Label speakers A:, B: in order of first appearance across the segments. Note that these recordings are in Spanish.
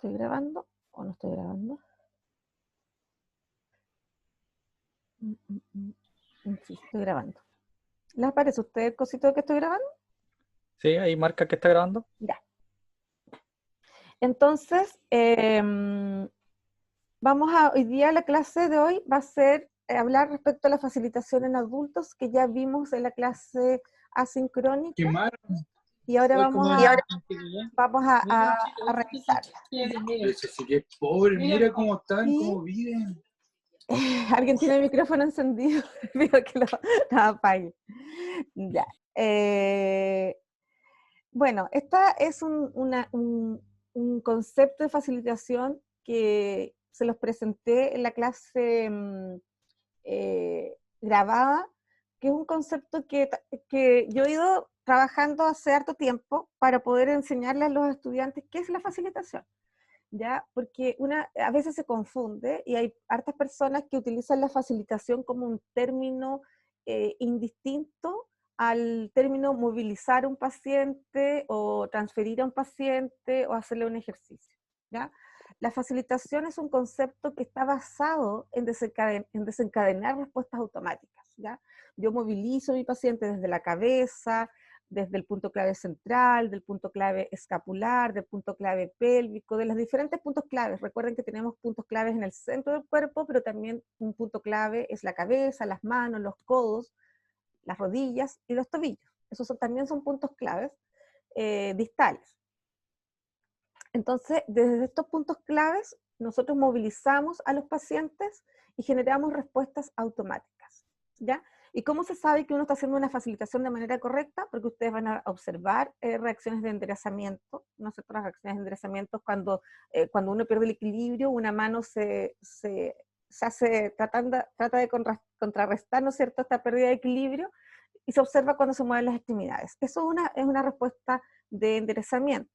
A: ¿Estoy grabando o no estoy grabando? Sí, estoy grabando. ¿Les aparece a ustedes el cosito que estoy grabando?
B: Sí, ahí marca que está grabando.
A: Ya. Entonces, hoy día la clase de hoy va a ser hablar respecto a la facilitación en adultos, que ya vimos en la clase asincrónica, y ahora vamos a revisarla.
C: Ese sí que es pobre, mira cómo están,
A: Y
C: cómo viven.
A: alguien tiene el micrófono encendido, pido que lo apague. Ya. Bueno, esta es un concepto de facilitación que se los presenté en la clase grabada, que es un concepto que yo he ido trabajando hace harto tiempo para poder enseñarle a los estudiantes qué es la facilitación. ¿Ya? Porque a veces se confunde y hay hartas personas que utilizan la facilitación como un término indistinto al término movilizar a un paciente o transferir a un paciente o hacerle un ejercicio. ¿Ya? La facilitación es un concepto que está basado en desencadenar respuestas automáticas. ¿Ya? Yo movilizo a mi paciente desde la cabeza, desde el punto clave central, del punto clave escapular, del punto clave pélvico, de los diferentes puntos claves. Recuerden que tenemos puntos claves en el centro del cuerpo, pero también un punto clave es la cabeza, las manos, los codos, las rodillas y los tobillos. Esos también son puntos claves distales. Entonces, desde estos puntos claves, nosotros movilizamos a los pacientes y generamos respuestas automáticas, ¿ya? ¿Y cómo se sabe que uno está haciendo una facilitación de manera correcta? Porque ustedes van a observar reacciones de enderezamiento. Nosotros las reacciones de enderezamiento cuando uno pierde el equilibrio, una mano se hace, trata de contrarrestar, ¿no es cierto?, esta pérdida de equilibrio, y se observa cuando se mueven las extremidades. Eso es una respuesta de enderezamiento.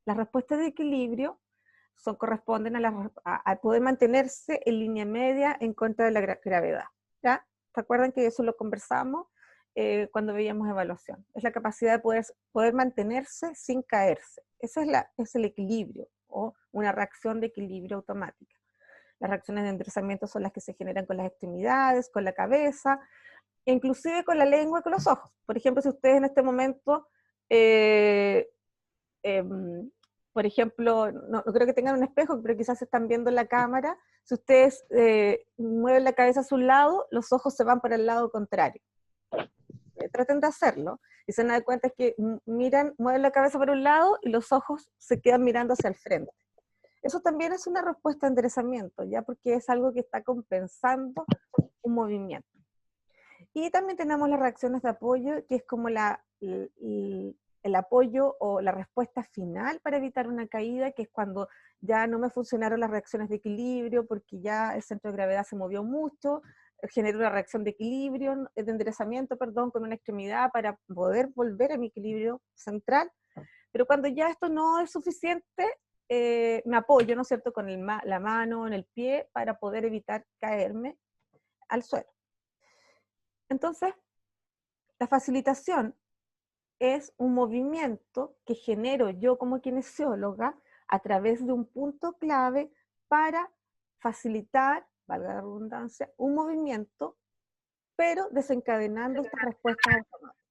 A: Las respuestas de equilibrio corresponden a poder mantenerse en línea media en contra de la gravedad. ¿Ya? ¿Se acuerdan que eso lo conversamos cuando veíamos evaluación? Es la capacidad de poder mantenerse sin caerse. Ese es el equilibrio o una reacción de equilibrio automática. Las reacciones de enderezamiento son las que se generan con las extremidades, con la cabeza, e inclusive con la lengua y con los ojos. Por ejemplo, si ustedes en este momento eh, por ejemplo, no creo que tengan un espejo, pero quizás están viendo en la cámara, si ustedes mueven la cabeza hacia un lado, los ojos se van para el lado contrario. Traten de hacerlo, y se dan cuenta que mueven la cabeza para un lado y los ojos se quedan mirando hacia el frente. Eso también es una respuesta de enderezamiento, ya porque es algo que está compensando un movimiento. Y también tenemos las reacciones de apoyo, que es como el apoyo o la respuesta final para evitar una caída, que es cuando ya no me funcionaron las reacciones de equilibrio, porque ya el centro de gravedad se movió mucho, genero una reacción de equilibrio, de enderezamiento, perdón, con una extremidad para poder volver a mi equilibrio central. Pero cuando ya esto no es suficiente, me apoyo, ¿no es cierto?, con la mano en el pie para poder evitar caerme al suelo. Entonces, la facilitación es un movimiento que genero yo como kinesióloga a través de un punto clave para facilitar, valga la redundancia, un movimiento, pero desencadenando estas respuestas automáticas.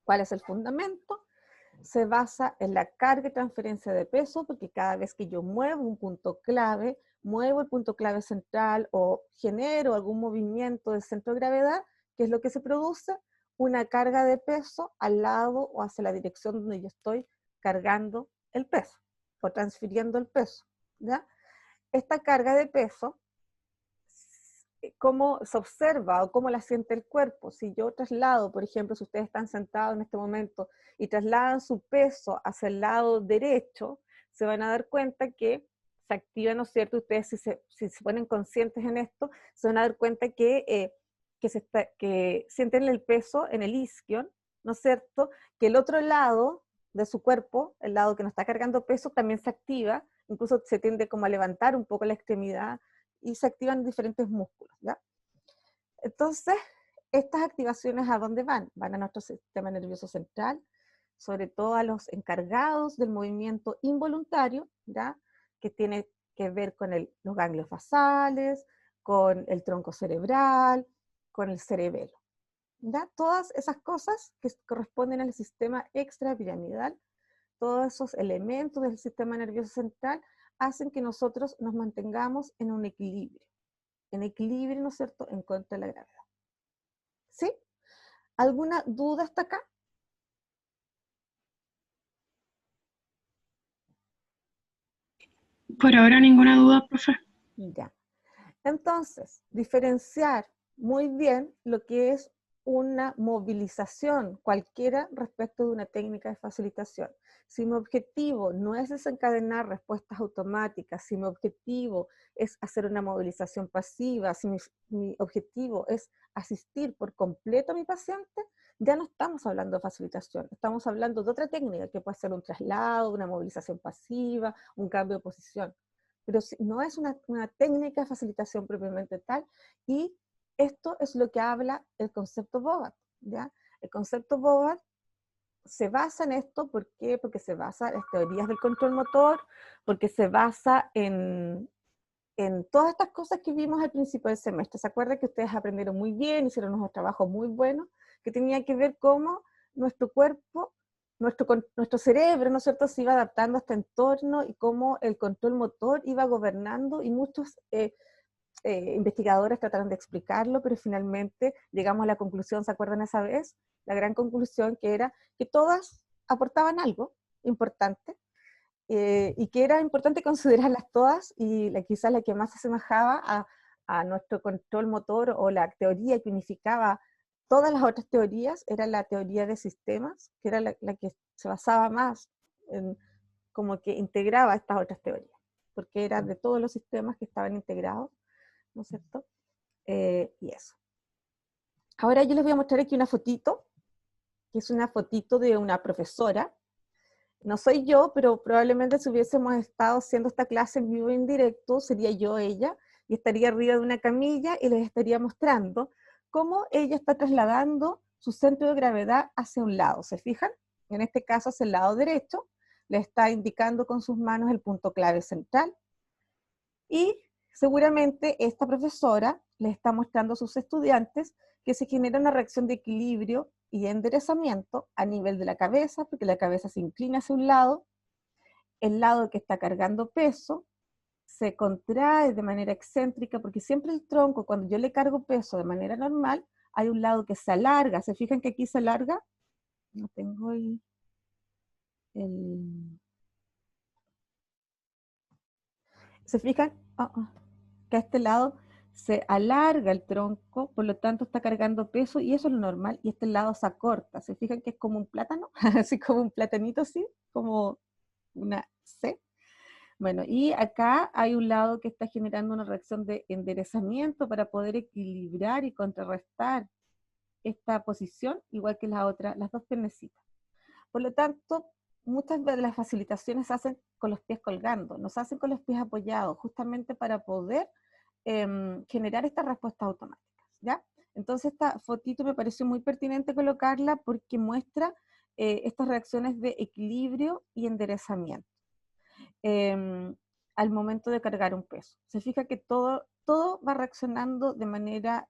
A: ¿Cuál es el fundamento? Se basa en la carga y transferencia de peso, porque cada vez que yo muevo un punto clave, muevo el punto clave central o genero algún movimiento del centro de gravedad, ¿qué es lo que se produce? Una carga de peso al lado o hacia la dirección donde yo estoy cargando el peso o transfiriendo el peso, ¿ya? Esta carga de peso, cómo se observa o cómo la siente el cuerpo. Si yo traslado, por ejemplo, si ustedes están sentados en este momento y trasladan su peso hacia el lado derecho, se van a dar cuenta que se activa, ¿no es cierto? Ustedes si se ponen conscientes en esto, se van a dar cuenta que sienten el peso en el isquion, ¿no es cierto? Que el otro lado de su cuerpo, el lado que no está cargando peso, también se activa, incluso se tiende como a levantar un poco la extremidad, y se activan diferentes músculos, ¿ya? Entonces, estas activaciones, ¿a dónde van? Van a nuestro sistema nervioso central, sobre todo a los encargados del movimiento involuntario, ¿ya? Que tiene que ver con los ganglios basales, con el tronco cerebral, con el cerebelo. ¿Ya? Todas esas cosas que corresponden al sistema extrapiramidal, todos esos elementos del sistema nervioso central, hacen que nosotros nos mantengamos en un equilibrio, ¿no es cierto?, en contra de la gravedad. ¿Sí? ¿Alguna duda hasta acá?
D: Por ahora ninguna duda, profe.
A: Ya. Entonces, diferenciar muy bien lo que es una movilización cualquiera respecto de una técnica de facilitación. Si mi objetivo no es desencadenar respuestas automáticas, si mi objetivo es hacer una movilización pasiva, si mi objetivo es asistir por completo a mi paciente, ya no estamos hablando de facilitación, estamos hablando de otra técnica que puede ser un traslado, una movilización pasiva, un cambio de posición. Pero no es una técnica de facilitación propiamente tal, y esto es lo que habla el concepto Bogaert, ¿ya? El concepto Bogaert se basa en esto, ¿por qué? Porque se basa en las teorías del control motor, porque se basa en todas estas cosas que vimos al principio del semestre. ¿Se acuerdan que ustedes aprendieron muy bien, hicieron unos trabajos muy buenos, que tenía que ver cómo nuestro cuerpo, nuestro cerebro, ¿no es cierto?, se iba adaptando a este entorno y cómo el control motor iba gobernando, y muchos investigadores trataron de explicarlo, pero finalmente llegamos a la conclusión, ¿se acuerdan esa vez? La gran conclusión que era que todas aportaban algo importante, y que era importante considerarlas todas, y quizás la que más se asemejaba a nuestro control motor, o la teoría que unificaba todas las otras teorías, era la teoría de sistemas, que era la que se basaba más en, como que integraba estas otras teorías, porque era de todos los sistemas que estaban integrados, ¿no es cierto? Y eso. Ahora yo les voy a mostrar aquí una fotito, que es una fotito de una profesora. No soy yo, pero probablemente si hubiésemos estado haciendo esta clase en vivo e en directo, sería yo ella, y estaría arriba de una camilla y les estaría mostrando cómo ella está trasladando su centro de gravedad hacia un lado. ¿Se fijan? En este caso hacia el lado derecho, le está indicando con sus manos el punto clave central, y seguramente esta profesora les está mostrando a sus estudiantes que se genera una reacción de equilibrio y enderezamiento a nivel de la cabeza, porque la cabeza se inclina hacia un lado, el lado que está cargando peso se contrae de manera excéntrica, porque siempre el tronco, cuando yo le cargo peso de manera normal, hay un lado que se alarga. ¿Se fijan que aquí se alarga? No tengo ¿Se fijan? Que a este lado se alarga el tronco, por lo tanto está cargando peso, y eso es lo normal, y este lado se acorta. ¿Se fijan que es como un plátano? Así como un platanito, así, como una C. Bueno, y acá hay un lado que está generando una reacción de enderezamiento para poder equilibrar y contrarrestar esta posición, igual que las dos piernecitas. Por lo tanto, muchas de las facilitaciones se hacen con los pies colgando, no se hacen con los pies apoyados, justamente para poder generar estas respuestas automáticas, ¿ya? Entonces esta fotito me pareció muy pertinente colocarla, porque muestra estas reacciones de equilibrio y enderezamiento al momento de cargar un peso. Se fija que todo va reaccionando de manera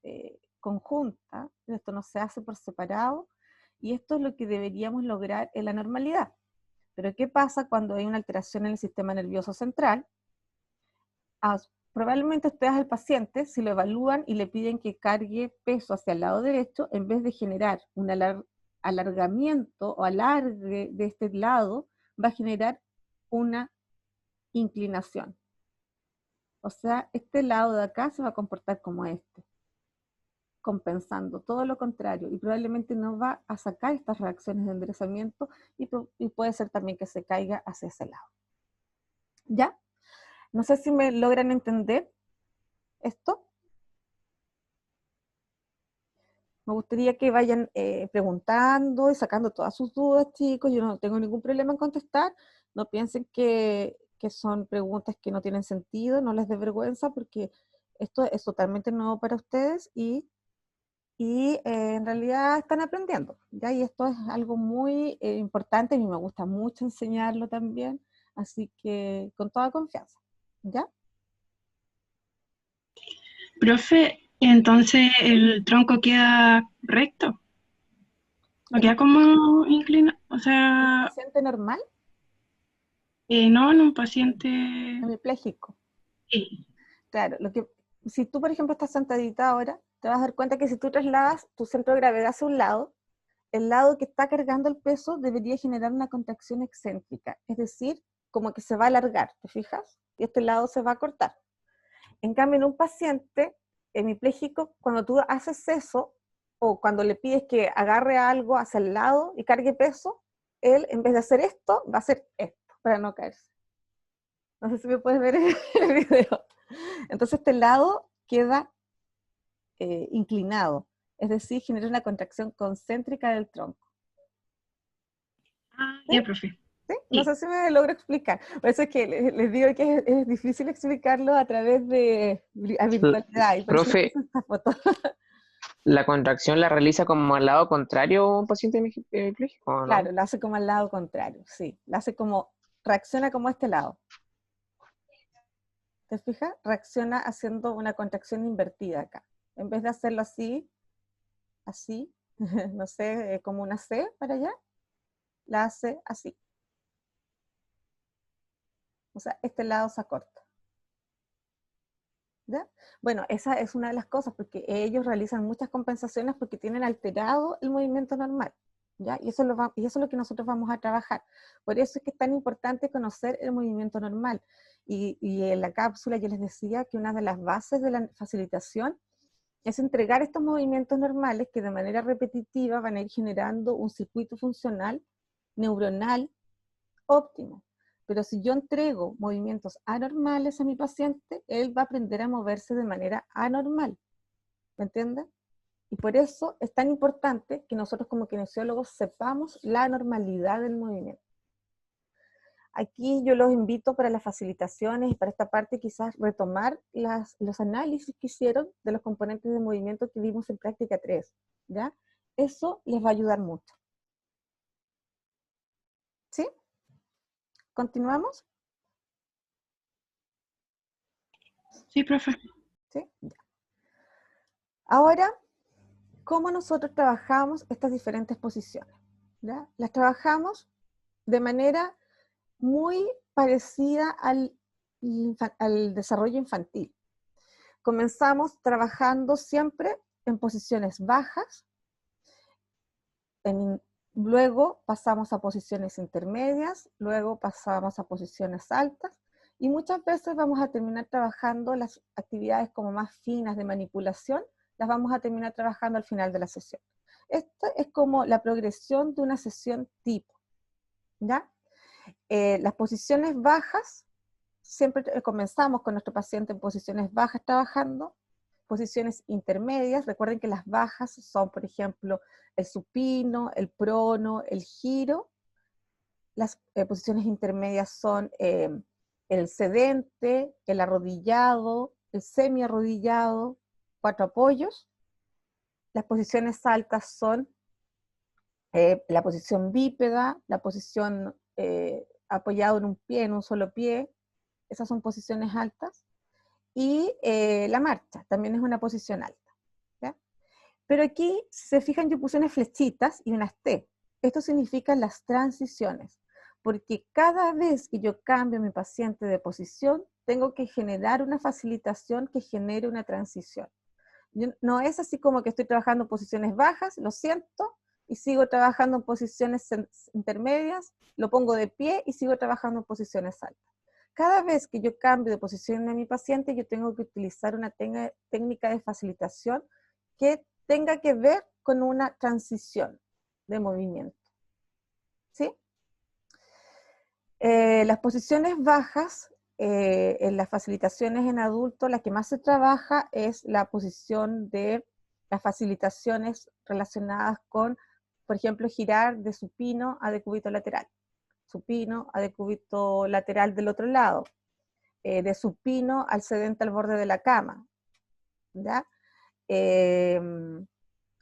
A: conjunta, esto no se hace por separado, y esto es lo que deberíamos lograr en la normalidad. Pero ¿qué pasa cuando hay una alteración en el sistema nervioso central? Probablemente ustedes al paciente, si lo evalúan y le piden que cargue peso hacia el lado derecho, en vez de generar un alargamiento o alargue de este lado, va a generar una inclinación. O sea, este lado de acá se va a comportar como este, compensando todo lo contrario, y probablemente no va a sacar estas reacciones de enderezamiento, y puede ser también que se caiga hacia ese lado. ¿Ya? No sé si me logran entender esto. Me gustaría que vayan preguntando y sacando todas sus dudas, chicos. Yo no tengo ningún problema en contestar. No piensen que son preguntas que no tienen sentido, no les dé vergüenza, porque esto es totalmente nuevo para ustedes, y y en realidad están aprendiendo, ¿ya? Y esto es algo muy importante, a mí me gusta mucho enseñarlo también, así que con toda confianza, ¿ya?
D: Profe, entonces el tronco queda recto, no
A: En
D: queda como inclinado, o
A: un
D: sea,
A: paciente normal,
D: no en un paciente,
A: hemipléjico,
D: sí.
A: claro, si tú por ejemplo estás sentadita ahora, te vas a dar cuenta que si tú trasladas tu centro de gravedad hacia un lado, el lado que está cargando el peso debería generar una contracción excéntrica, es decir, como que se va a alargar, ¿te fijas? Y este lado se va a cortar. En cambio, en un paciente hemipléjico, cuando tú haces eso, o cuando le pides que agarre algo hacia el lado y cargue peso, él, en vez de hacer esto, va a hacer esto, para no caerse. No sé si me puedes ver en el video. Entonces, este lado queda inclinado, es decir, genera una contracción concéntrica del tronco.
D: Ah,
A: ¿Sí?
D: ya, profe.
A: ¿Sí? No
D: Sí.
A: sé si me logro explicar. Por eso es que les digo que es difícil explicarlo a través de a virtualidad, y por eso les
E: Profe,
A: puse esta foto.
E: ¿la contracción la realiza como al lado contrario un paciente hemipléjico o no?
A: Claro, la hace como al lado contrario, sí. La hace como, reacciona como a este lado. ¿Te fijas? Reacciona haciendo una contracción invertida acá. En vez de hacerlo así, así, no sé, como una C para allá, la hace así. O sea, este lado se acorta. ¿Ya? Bueno, esa es una de las cosas, porque ellos realizan muchas compensaciones porque tienen alterado el movimiento normal, ¿ya? Y eso es lo que nosotros vamos a trabajar. Por eso es que es tan importante conocer el movimiento normal. Y en la cápsula yo les decía que una de las bases de la facilitación es entregar estos movimientos normales que de manera repetitiva van a ir generando un circuito funcional neuronal óptimo. Pero si yo entrego movimientos anormales a mi paciente, él va a aprender a moverse de manera anormal. ¿Me entienden? Y por eso es tan importante que nosotros como kinesiólogos sepamos la normalidad del movimiento. Aquí yo los invito para las facilitaciones y para esta parte quizás retomar los análisis que hicieron de los componentes de movimiento que vimos en práctica 3. ¿Ya? Eso les va a ayudar mucho. ¿Sí? ¿Continuamos?
D: Sí, profe.
A: ¿Sí? Ya. Ahora, ¿cómo nosotros trabajamos estas diferentes posiciones? ¿Ya? Las trabajamos de manera muy parecida al desarrollo infantil. Comenzamos trabajando siempre en posiciones bajas, luego pasamos a posiciones intermedias, luego pasamos a posiciones altas, y muchas veces vamos a terminar trabajando las actividades como más finas de manipulación, las vamos a terminar trabajando al final de la sesión. Esta es como la progresión de una sesión tipo, ¿ya? Las posiciones bajas, siempre comenzamos con nuestro paciente en posiciones bajas trabajando. Posiciones intermedias, recuerden que las bajas son, por ejemplo, el supino, el prono, el giro. Las posiciones intermedias son el sedente, el arrodillado, el semiarrodillado, 4 apoyos. Las posiciones altas son la posición bípeda, la posición apoyado en un pie, en un solo pie. Esas son posiciones altas. Y la marcha también es una posición alta. ¿Ya? Pero aquí, si se fijan, yo puse unas flechitas y unas T. Esto significa las transiciones, porque cada vez que yo cambio a mi paciente de posición, tengo que generar una facilitación que genere una transición. No es así como que estoy trabajando en posiciones bajas, lo siento, y sigo trabajando en posiciones intermedias, lo pongo de pie y sigo trabajando en posiciones altas. Cada vez que yo cambio de posición a mi paciente, yo tengo que utilizar una técnica de facilitación que tenga que ver con una transición de movimiento. ¿Sí? Las posiciones bajas, en las facilitaciones en adultos, la que más se trabaja es la posición de las facilitaciones relacionadas con, por ejemplo, girar de supino a decúbito lateral, supino a decúbito lateral del otro lado, de supino al sedente al borde de la cama, ¿ya?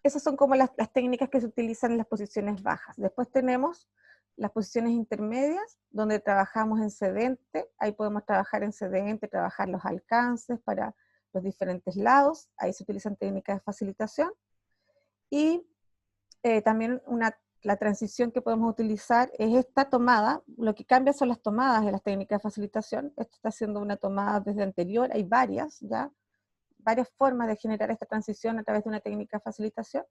A: esas son como las técnicas que se utilizan en las posiciones bajas. Después tenemos las posiciones intermedias, donde trabajamos en sedente. Ahí podemos trabajar en sedente, trabajar los alcances para los diferentes lados. Ahí se utilizan técnicas de facilitación. Y también la transición que podemos utilizar es esta tomada. Lo que cambia son las tomadas de las técnicas de facilitación. Esto está haciendo una tomada desde anterior. Hay varias, ¿ya? Varias formas de generar esta transición a través de una técnica de facilitación.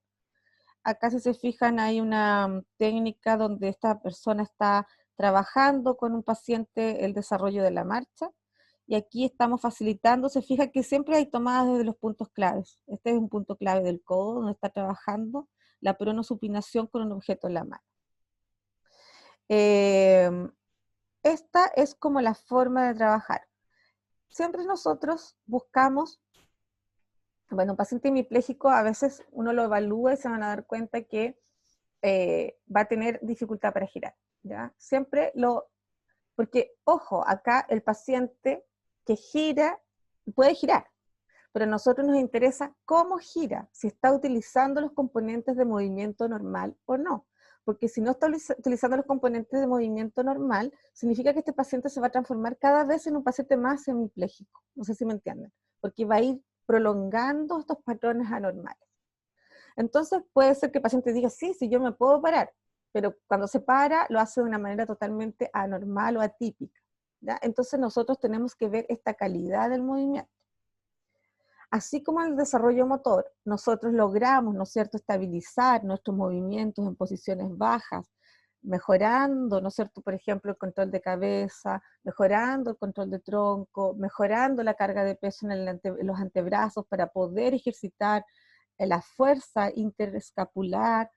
A: Acá, si se fijan, hay una técnica donde esta persona está trabajando con un paciente el desarrollo de la marcha, y aquí estamos facilitando. Se fija que siempre hay tomadas desde los puntos claves. Este es un punto clave del codo, donde está trabajando la pronosupinación con un objeto en la mano. Esta es como la forma de trabajar. Siempre nosotros buscamos, bueno, un paciente hemipléjico a veces uno lo evalúa y se van a dar cuenta que va a tener dificultad para girar, ¿ya? Porque, ojo, acá el paciente que gira, puede girar, pero a nosotros nos interesa cómo gira, si está utilizando los componentes de movimiento normal o no. Porque si no está utilizando los componentes de movimiento normal, significa que este paciente se va a transformar cada vez en un paciente más hemipléjico. No sé si me entienden. Porque va a ir prolongando estos patrones anormales. Entonces puede ser que el paciente diga, sí, yo me puedo parar, pero cuando se para lo hace de una manera totalmente anormal o atípica, ¿ya? Entonces nosotros tenemos que ver esta calidad del movimiento. Así como en el desarrollo motor, nosotros logramos, ¿no es cierto?, estabilizar nuestros movimientos en posiciones bajas, mejorando, ¿no es cierto?, por ejemplo, el control de cabeza, mejorando el control de tronco, mejorando la carga de peso en los antebrazos para poder ejercitar la fuerza interescapular,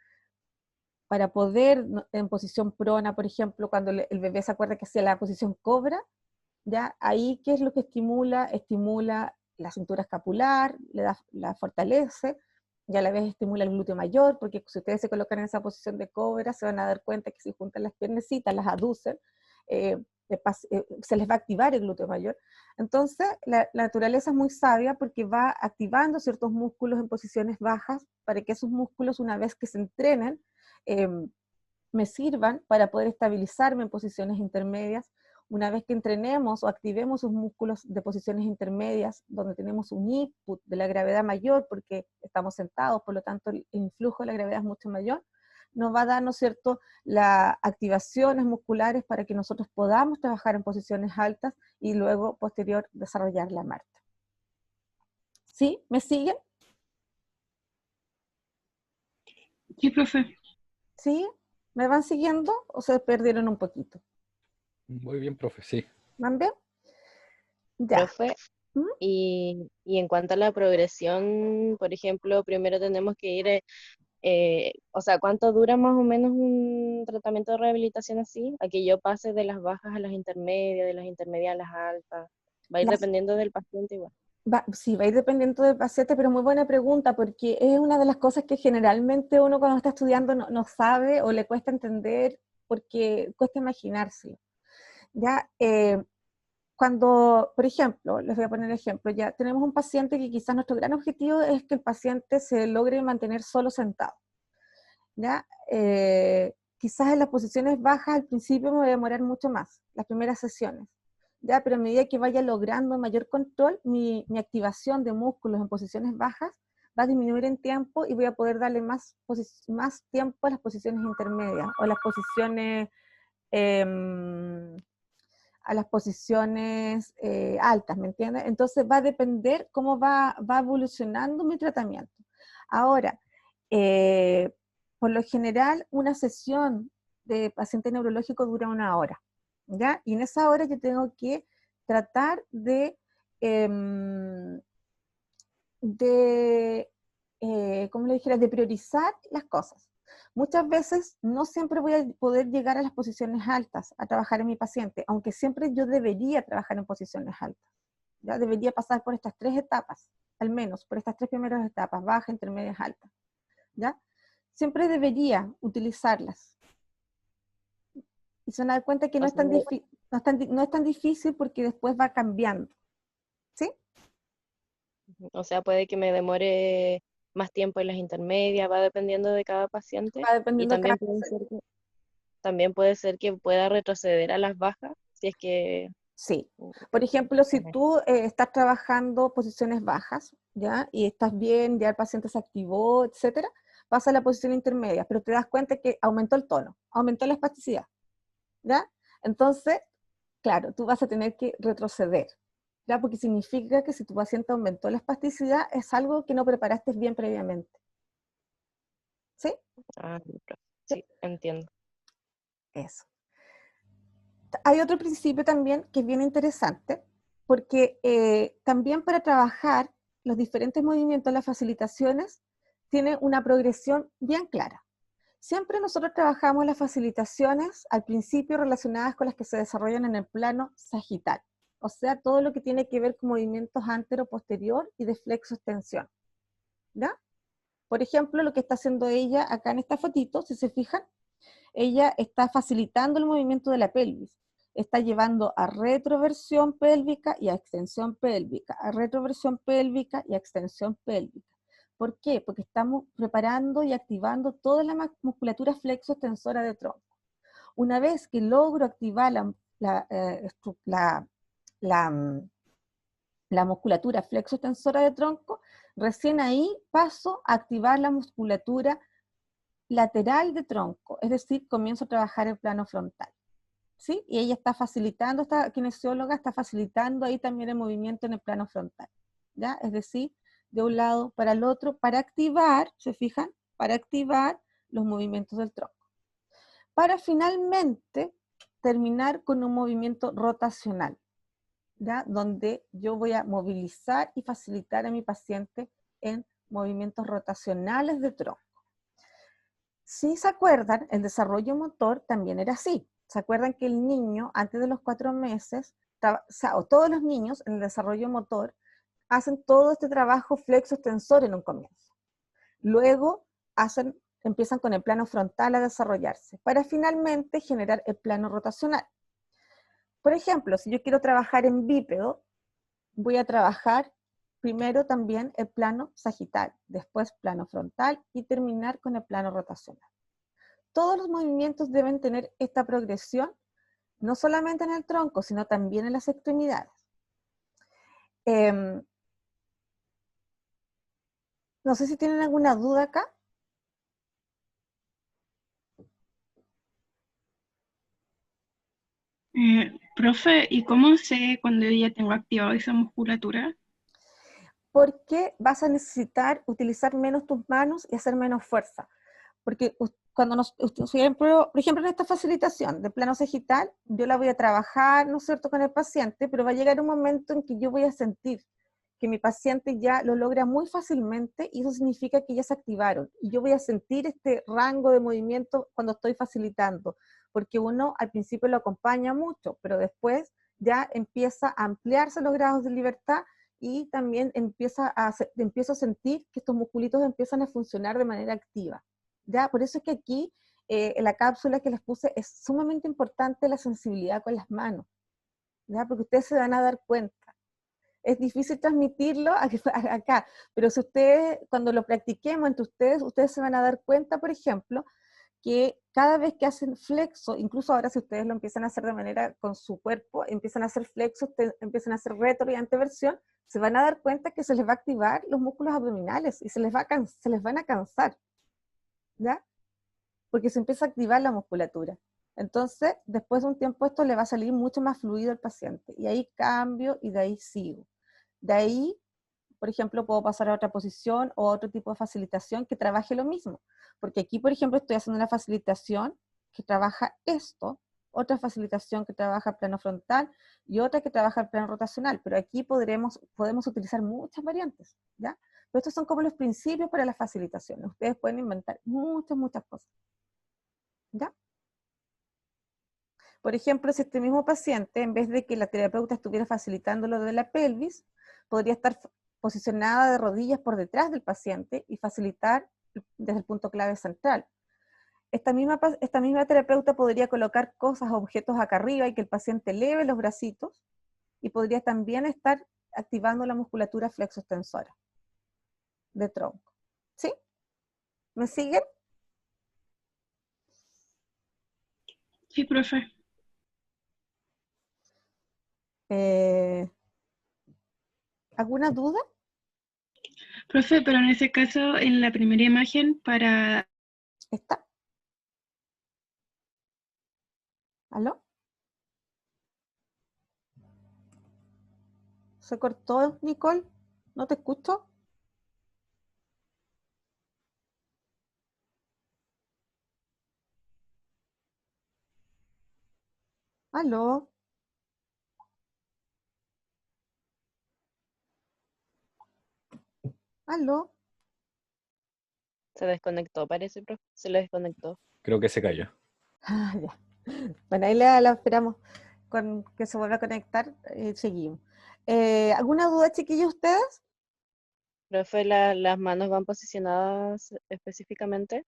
A: para poder, en posición prona, por ejemplo, cuando el bebé se acuerda que hacía la posición cobra, ¿ya? Ahí, ¿qué es lo que estimula? Estimula la cintura escapular, la fortalece, y a la vez estimula el glúteo mayor, porque si ustedes se colocan en esa posición de cobra, se van a dar cuenta que si juntan las piernecitas, las aducen, se les va a activar el glúteo mayor. Entonces, la naturaleza es muy sabia porque va activando ciertos músculos en posiciones bajas para que esos músculos, una vez que se entrenen, me sirvan para poder estabilizarme en posiciones intermedias. Una vez que entrenemos o activemos sus músculos de posiciones intermedias, donde tenemos un input de la gravedad mayor, porque estamos sentados, por lo tanto el influjo de la gravedad es mucho mayor, nos va a dar, ¿no es cierto?, las activaciones musculares para que nosotros podamos trabajar en posiciones altas y luego, posterior, desarrollar la marcha. ¿Sí? ¿Me siguen?
D: Sí, profe.
A: ¿Sí? ¿Me van siguiendo o se perdieron un poquito?
B: Muy bien, profe, sí.
A: ¿Van bien? Ya.
F: Profe,
A: ¿Mm?
F: y en cuanto a la progresión, por ejemplo, primero tenemos que ir, o sea, ¿cuánto dura más o menos un tratamiento de rehabilitación así? A que yo pase de las bajas a las intermedias, de las intermedias a las altas. Va a ir
A: Las-
F: dependiendo del paciente igual.
A: Sí, va a ir dependiendo del paciente, pero muy buena pregunta, porque es una de las cosas que generalmente uno cuando está estudiando no sabe o le cuesta entender, porque cuesta imaginárselo. Ya, cuando, por ejemplo, les voy a poner ejemplo, ya tenemos un paciente que quizás nuestro gran objetivo es que el paciente se logre mantener solo sentado. ¿Ya? Quizás en las posiciones bajas al principio me voy a demorar mucho más, las primeras sesiones. ¿Ya? Pero a medida que vaya logrando mayor control, mi activación de músculos en posiciones bajas va a disminuir en tiempo y voy a poder darle más tiempo a las posiciones intermedias o a las posiciones altas, ¿me entiendes? Entonces va a depender cómo va evolucionando mi tratamiento. Ahora, por lo general, una sesión de paciente neurológico dura 1 hora, ¿ya? Y en esa hora yo tengo que tratar de ¿cómo le dijera?, de priorizar las cosas. Muchas veces no siempre voy a poder llegar a las posiciones altas a trabajar en mi paciente, aunque siempre yo debería trabajar en posiciones altas. ¿Ya? Debería pasar por estas 3 etapas, al menos, por estas 3 primeras etapas, baja, intermedias, altas. ¿Ya? Siempre debería utilizarlas. Y se van a dar cuenta que no es tan difícil porque después va cambiando. ¿Sí?
F: O sea, puede que me demore más tiempo en las intermedias, va dependiendo de cada paciente.
A: Va
F: Y
A: dependiendo de cada
F: también puede ser que pueda retroceder a las bajas, si es que...
A: Sí. Por ejemplo, si
F: Ajá.
A: tú estás trabajando posiciones bajas, ¿ya? Y estás bien, ya el paciente se activó, etcétera, pasa a la posición intermedia, pero te das cuenta que aumentó el tono, aumentó la espasticidad, ¿ya? Entonces, claro, tú vas a tener que retroceder, ¿ya? Porque significa que si tu paciente aumentó la espasticidad, es algo que no preparaste bien previamente. ¿Sí?
F: Ah, sí, entiendo.
A: Eso. Hay otro principio también que es bien interesante, porque también para trabajar los diferentes movimientos, las facilitaciones, tiene una progresión bien clara. Siempre nosotros trabajamos las facilitaciones al principio relacionadas con las que se desarrollan en el plano sagital, o sea, todo lo que tiene que ver con movimientos antero-posterior y de flexo-extensión, ¿ya? Por ejemplo, lo que está haciendo ella acá en esta fotito, si se fijan, ella está facilitando el movimiento de la pelvis, está llevando a retroversión pélvica y a extensión pélvica, a retroversión pélvica y a extensión pélvica. ¿Por qué? Porque estamos preparando y activando toda la musculatura flexo-extensora de tronco. Una vez que logro activar la musculatura flexo-extensora de tronco, recién ahí paso a activar la musculatura lateral de tronco, es decir, comienzo a trabajar el plano frontal, ¿sí? Y ella está facilitando, esta kinesióloga está facilitando ahí también el movimiento en el plano frontal, ¿ya? Es decir, de un lado para el otro, para activar, ¿se fijan? Para activar los movimientos del tronco. Para finalmente terminar con un movimiento rotacional, ¿ya? Donde yo voy a movilizar y facilitar a mi paciente en movimientos rotacionales de tronco. Si se acuerdan, el desarrollo motor también era así. ¿Se acuerdan que el niño, antes de los 4 meses, o todos los niños en el desarrollo motor, hacen todo este trabajo flexo-extensor en un comienzo? Luego empiezan con el plano frontal a desarrollarse, para finalmente generar el plano rotacional. Por ejemplo, si yo quiero trabajar en bípedo, voy a trabajar primero también el plano sagital, después plano frontal y terminar con el plano rotacional. Todos los movimientos deben tener esta progresión, no solamente en el tronco, sino también en las extremidades. No sé si tienen alguna duda acá.
D: Profe, ¿y cómo sé cuando ya tengo activado esa musculatura?
A: Porque vas a necesitar utilizar menos tus manos y hacer menos fuerza. Porque cuando por ejemplo, en esta facilitación de plano sagital, yo la voy a trabajar, ¿no es cierto?, con el paciente, pero va a llegar un momento en que yo voy a sentir que mi paciente ya lo logra muy fácilmente y eso significa que ya se activaron. Y yo voy a sentir este rango de movimiento cuando estoy facilitando, porque uno al principio lo acompaña mucho, pero después ya empieza a ampliarse los grados de libertad y también empiezo a sentir que estos musculitos empiezan a funcionar de manera activa. ¿Ya? Por eso es que aquí, en la cápsula que les puse, es sumamente importante la sensibilidad con las manos, ¿ya? Porque ustedes se van a dar cuenta. Es difícil transmitirlo acá, pero si ustedes, cuando lo practiquemos entre ustedes se van a dar cuenta, por ejemplo, que cada vez que hacen flexo, incluso ahora si ustedes lo empiezan a hacer de manera con su cuerpo, empiezan a hacer flexo, empiezan a hacer retro y anteversión, se van a dar cuenta que se les va a activar los músculos abdominales y se les van a cansar, ¿ya? Porque se empieza a activar la musculatura. Entonces, después de un tiempo esto le va a salir mucho más fluido al paciente. Y ahí cambio y de ahí sigo. De ahí, por ejemplo, puedo pasar a otra posición o otro tipo de facilitación que trabaje lo mismo. Porque aquí, por ejemplo, estoy haciendo una facilitación que trabaja esto, otra facilitación que trabaja el plano frontal y otra que trabaja el plano rotacional. Pero aquí podemos utilizar muchas variantes, ¿ya? Pero estos son como los principios para las facilitaciones. Ustedes pueden inventar muchas cosas, ¿ya? Por ejemplo, si este mismo paciente, en vez de que la terapeuta estuviera facilitando lo de la pelvis, podría estar posicionada de rodillas por detrás del paciente y facilitar desde el punto clave central. Esta misma terapeuta podría colocar cosas, objetos acá arriba y que el paciente eleve los bracitos y podría también estar activando la musculatura flexoextensora de tronco. ¿Me siguen?
D: Sí, profe.
A: ¿Alguna duda?
D: Profe, pero en ese caso, en la primera imagen, para...
A: ¿Está? ¿Aló? ¿Se cortó, Nicole? ¿No te escucho? ¿Aló? ¿Aló?
F: Se desconectó, parece, profe. Se lo desconectó.
B: Creo que se cayó.
A: Ah, ya. Bueno, ahí la esperamos con que se vuelva a conectar y seguimos. ¿Alguna duda, chiquillos, ustedes?
F: Profe, las manos van posicionadas específicamente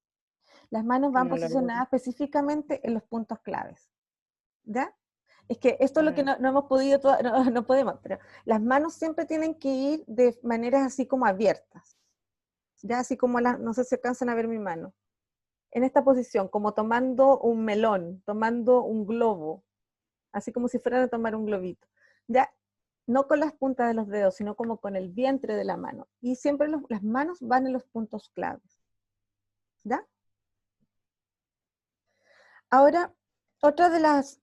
A: Las manos van
F: en el orden.
A: posicionadas específicamente en los puntos claves. ¿Ya? Es que esto es lo que
F: Ah,
A: no hemos podido, no podemos, pero las manos siempre tienen que ir de maneras así como abiertas. ¿Ya? Así como no sé si alcanzan a ver mi mano. En esta posición, como tomando un melón, tomando un globo, así como si fueran a tomar un globito. Ya, no con las puntas de los dedos, sino como con el vientre de la mano. Y siempre las manos van en los puntos claves. ¿Ya? Ahora, otra de las,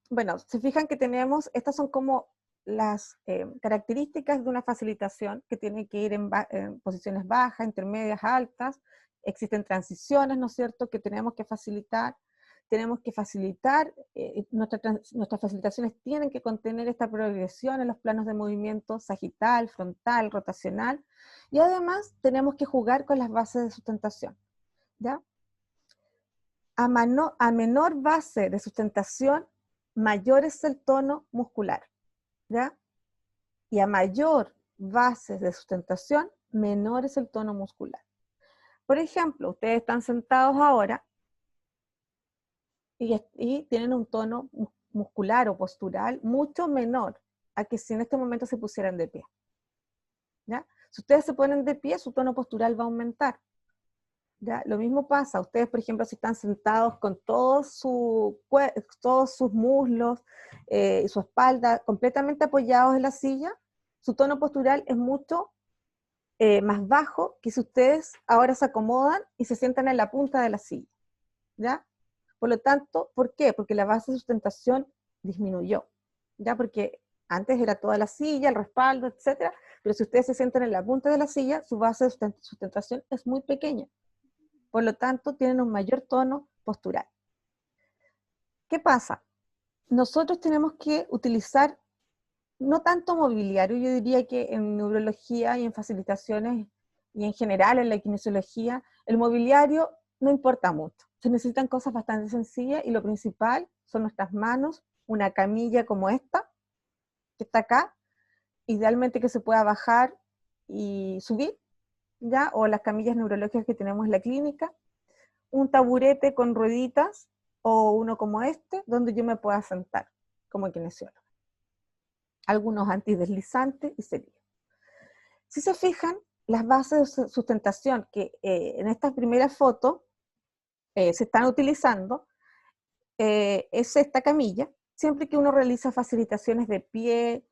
A: bueno, se fijan que tenemos, estas son como las características de una facilitación que tiene que ir en posiciones bajas, intermedias, altas. Existen transiciones, ¿no es cierto?, que tenemos que facilitar. Tenemos que facilitar, nuestras facilitaciones tienen que contener esta progresión en los planos de movimiento sagital, frontal, rotacional, y además tenemos que jugar con las bases de sustentación, ¿ya? A menor base de sustentación, mayor es el tono muscular, ¿ya? Y a mayor base de sustentación, menor es el tono muscular. Por ejemplo, ustedes están sentados ahora y tienen un tono muscular o postural mucho menor a que si en este momento se pusieran de pie, ¿ya? Si ustedes se ponen de pie, su tono postural va a aumentar. ¿Ya? Lo mismo pasa, ustedes por ejemplo si están sentados con todos sus muslos y su espalda completamente apoyados en la silla, su tono postural es mucho más bajo que si ustedes ahora se acomodan y se sientan en la punta de la silla, ¿ya? Por lo tanto, ¿por qué? Porque la base de sustentación disminuyó, ¿ya? Porque antes era toda la silla, el respaldo, etcétera, pero si ustedes se sientan en la punta de la silla, su base de sustentación es muy pequeña. Por lo tanto, tienen un mayor tono postural. ¿Qué pasa? Nosotros tenemos que utilizar no tanto mobiliario, yo diría que en neurología y en facilitaciones y en general en la kinesiología, el mobiliario no importa mucho. Se necesitan cosas bastante sencillas y lo principal son nuestras manos, una camilla como esta, que está acá, idealmente que se pueda bajar y subir, ¿ya? O las camillas neurológicas que tenemos en la clínica, un taburete con rueditas o uno como este, donde yo me pueda sentar como kinesióloga. Algunos antideslizantes y sería. Si se fijan, las bases de sustentación que en esta primera foto se están utilizando es esta camilla. Siempre que uno realiza facilitaciones de pie,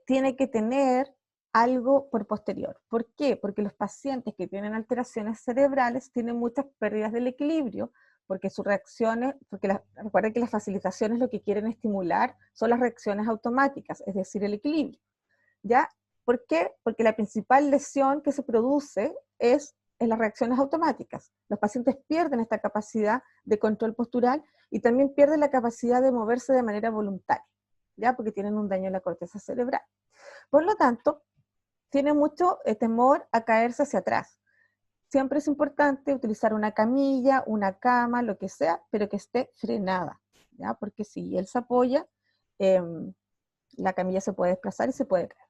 A: tiene que tener algo por posterior. ¿Por qué? Porque los pacientes que tienen alteraciones cerebrales tienen muchas pérdidas del equilibrio, porque sus reacciones, recuerden que las facilitaciones lo que quieren estimular son las reacciones automáticas, es decir, el equilibrio. ¿Ya? ¿Por qué? Porque la principal lesión que se produce es en las reacciones automáticas. Los pacientes pierden esta capacidad de control postural y también pierden la capacidad de moverse de manera voluntaria, ¿ya? Porque tienen un daño en la corteza cerebral. Por lo tanto, tiene mucho temor a caerse hacia atrás. Siempre es importante utilizar una camilla, una cama, lo que sea, pero que esté frenada, ¿ya? Porque si él se apoya, la camilla se puede desplazar y se puede caer.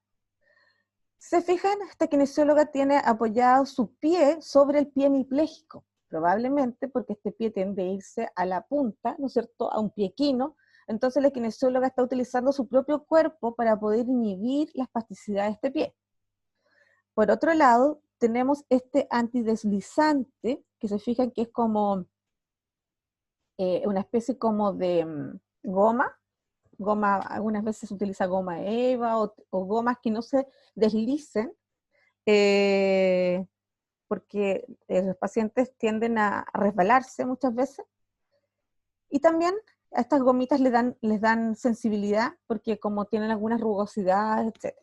A: Se fijan, esta kinesióloga tiene apoyado su pie sobre el pie hemipléjico, probablemente porque este pie tiende a irse a la punta, ¿no es cierto?, a un pie equino. Entonces la kinesióloga está utilizando su propio cuerpo para poder inhibir la espasticidad de este pie. Por otro lado, tenemos este antideslizante, que se fijan que es como una especie como de goma, algunas veces se utiliza goma eva o gomas que no se deslicen, porque los pacientes tienden a resbalarse muchas veces, y también a estas gomitas les dan sensibilidad, porque como tienen algunas rugosidades, etc.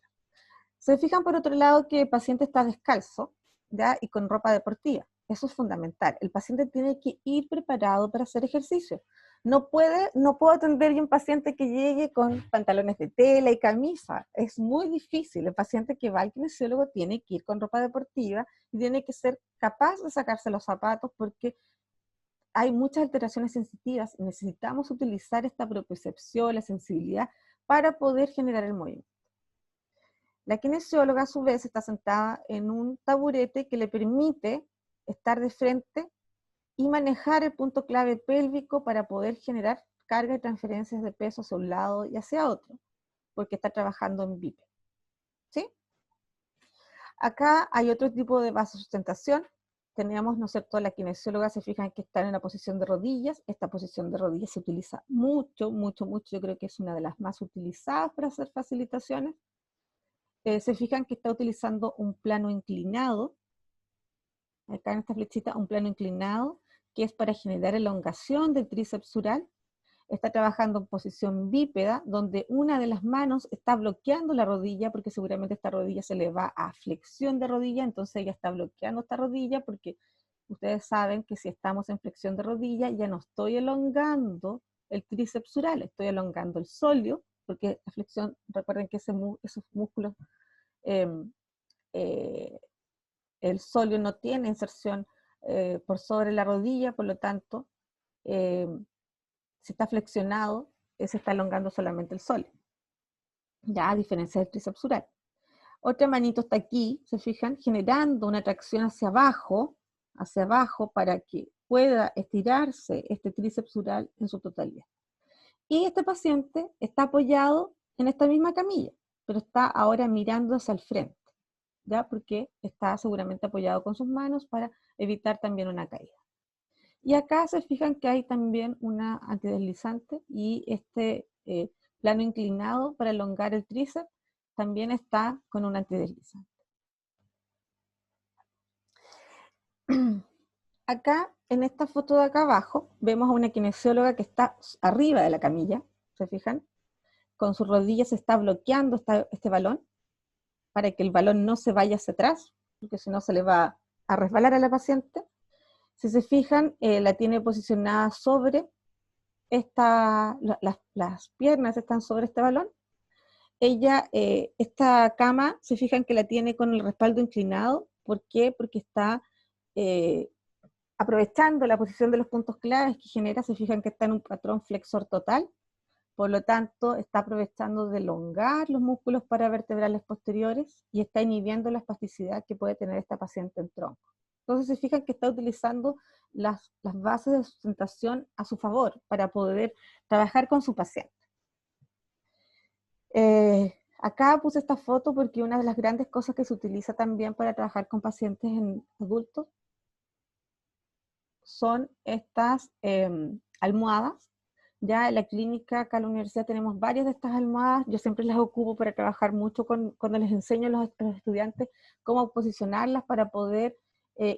A: Se fijan por otro lado que el paciente está descalzo, ¿ya? Y con ropa deportiva. Eso es fundamental. El paciente tiene que ir preparado para hacer ejercicio. No puedo atender a un paciente que llegue con pantalones de tela y camisa. Es muy difícil. El paciente que va al kinesiólogo tiene que ir con ropa deportiva y tiene que ser capaz de sacarse los zapatos, porque hay muchas alteraciones sensitivas y necesitamos utilizar esta propiocepción, la sensibilidad, para poder generar el movimiento. La kinesióloga, a su vez, está sentada en un taburete que le permite estar de frente y manejar el punto clave pélvico para poder generar carga y transferencias de peso hacia un lado y hacia otro, porque está trabajando en bípedo. ¿Sí? Acá hay otro tipo de vasosustentación. Teníamos, ¿no es cierto?, la kinesióloga, se fijan que está en la posición de rodillas. Esta posición de rodillas se utiliza mucho, mucho, mucho. Yo creo que es una de las más utilizadas para hacer facilitaciones. Se fijan que está utilizando un plano inclinado, acá en esta flechita, un plano inclinado, que es para generar elongación del tríceps sural. Está trabajando en posición bípeda, donde una de las manos está bloqueando la rodilla, porque seguramente esta rodilla se le va a flexión de rodilla, entonces ella está bloqueando esta rodilla, porque ustedes saben que si estamos en flexión de rodilla, ya no estoy elongando el tríceps sural, estoy elongando el sóleo, porque la flexión, recuerden que esos músculos, el sóleo no tiene inserción por sobre la rodilla, por lo tanto, si está flexionado, se está elongando solamente el sóleo, ya a diferencia del tríceps sural. Otra manito está aquí, se fijan, generando una tracción hacia abajo, para que pueda estirarse este tríceps sural en su totalidad. Y este paciente está apoyado en esta misma camilla, pero está ahora mirando hacia el frente, ¿ya? Porque está seguramente apoyado con sus manos para evitar también una caída. Y acá se fijan que hay también una antideslizante, y este plano inclinado para elongar el tríceps también está con un antideslizante. Acá, en esta foto de acá abajo, vemos a una kinesióloga que está arriba de la camilla, ¿se fijan? Con sus rodillas está bloqueando este balón, para que el balón no se vaya hacia atrás, porque si no se le va a resbalar a la paciente. Si se fijan, la tiene posicionada sobre las piernas están sobre este balón. Ella, esta cama, se fijan que la tiene con el respaldo inclinado. ¿Por qué? Porque está aprovechando la posición de los puntos claves que genera. Se fijan que está en un patrón flexor total, por lo tanto está aprovechando de elongar los músculos paravertebrales posteriores y está inhibiendo la espasticidad que puede tener esta paciente en tronco. Entonces se fijan que está utilizando las bases de sustentación a su favor para poder trabajar con su paciente. Acá puse esta foto porque una de las grandes cosas que se utiliza también para trabajar con pacientes en adultos son estas almohadas. Ya en la clínica, acá en la universidad, tenemos varias de estas almohadas. Yo siempre las ocupo para trabajar mucho cuando les enseño a los estudiantes cómo posicionarlas para poder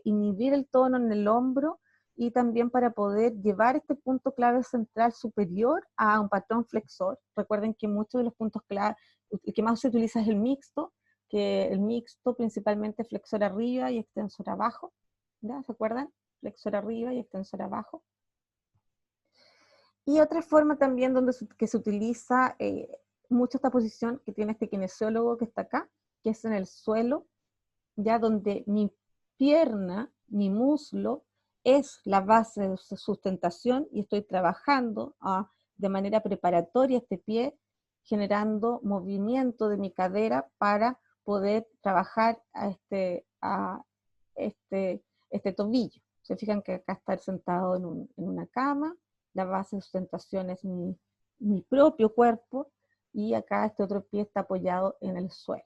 A: inhibir el tono en el hombro, y también para poder llevar este punto clave central superior a un patrón flexor. Recuerden que muchos de los puntos clave, el que más se utiliza es el mixto, que el mixto principalmente flexor arriba y extensor abajo. ¿Ya? ¿Se acuerdan? Flexor arriba y extensor abajo. Y otra forma también que se utiliza mucho esta posición que tiene este kinesiólogo que está acá, que es en el suelo, ya donde mi pierna, mi muslo, es la base de sustentación, y estoy trabajando de manera preparatoria este pie, generando movimiento de mi cadera para poder trabajar a este tobillo. Se fijan que acá está sentado en una cama, la base de sustentación es mi propio cuerpo, y acá este otro pie está apoyado en el suelo.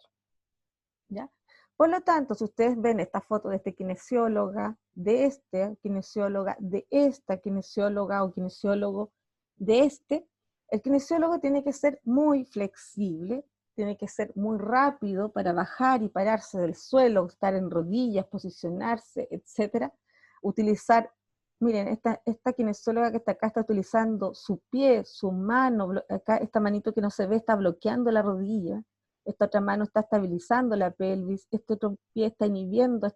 A: ¿Ya? Por lo tanto, si ustedes ven esta foto de este kinesióloga, de este kinesióloga, de esta kinesióloga o kinesiólogo, de este, el kinesiólogo tiene que ser muy flexible, tiene que ser muy rápido para bajar y pararse del suelo, estar en rodillas, posicionarse, etc. Utilizar, miren, esta kinesióloga que está acá está utilizando su pie, su mano, acá esta manito que no se ve está bloqueando la rodilla, esta otra mano está estabilizando la pelvis, este otro pie está inhibiendo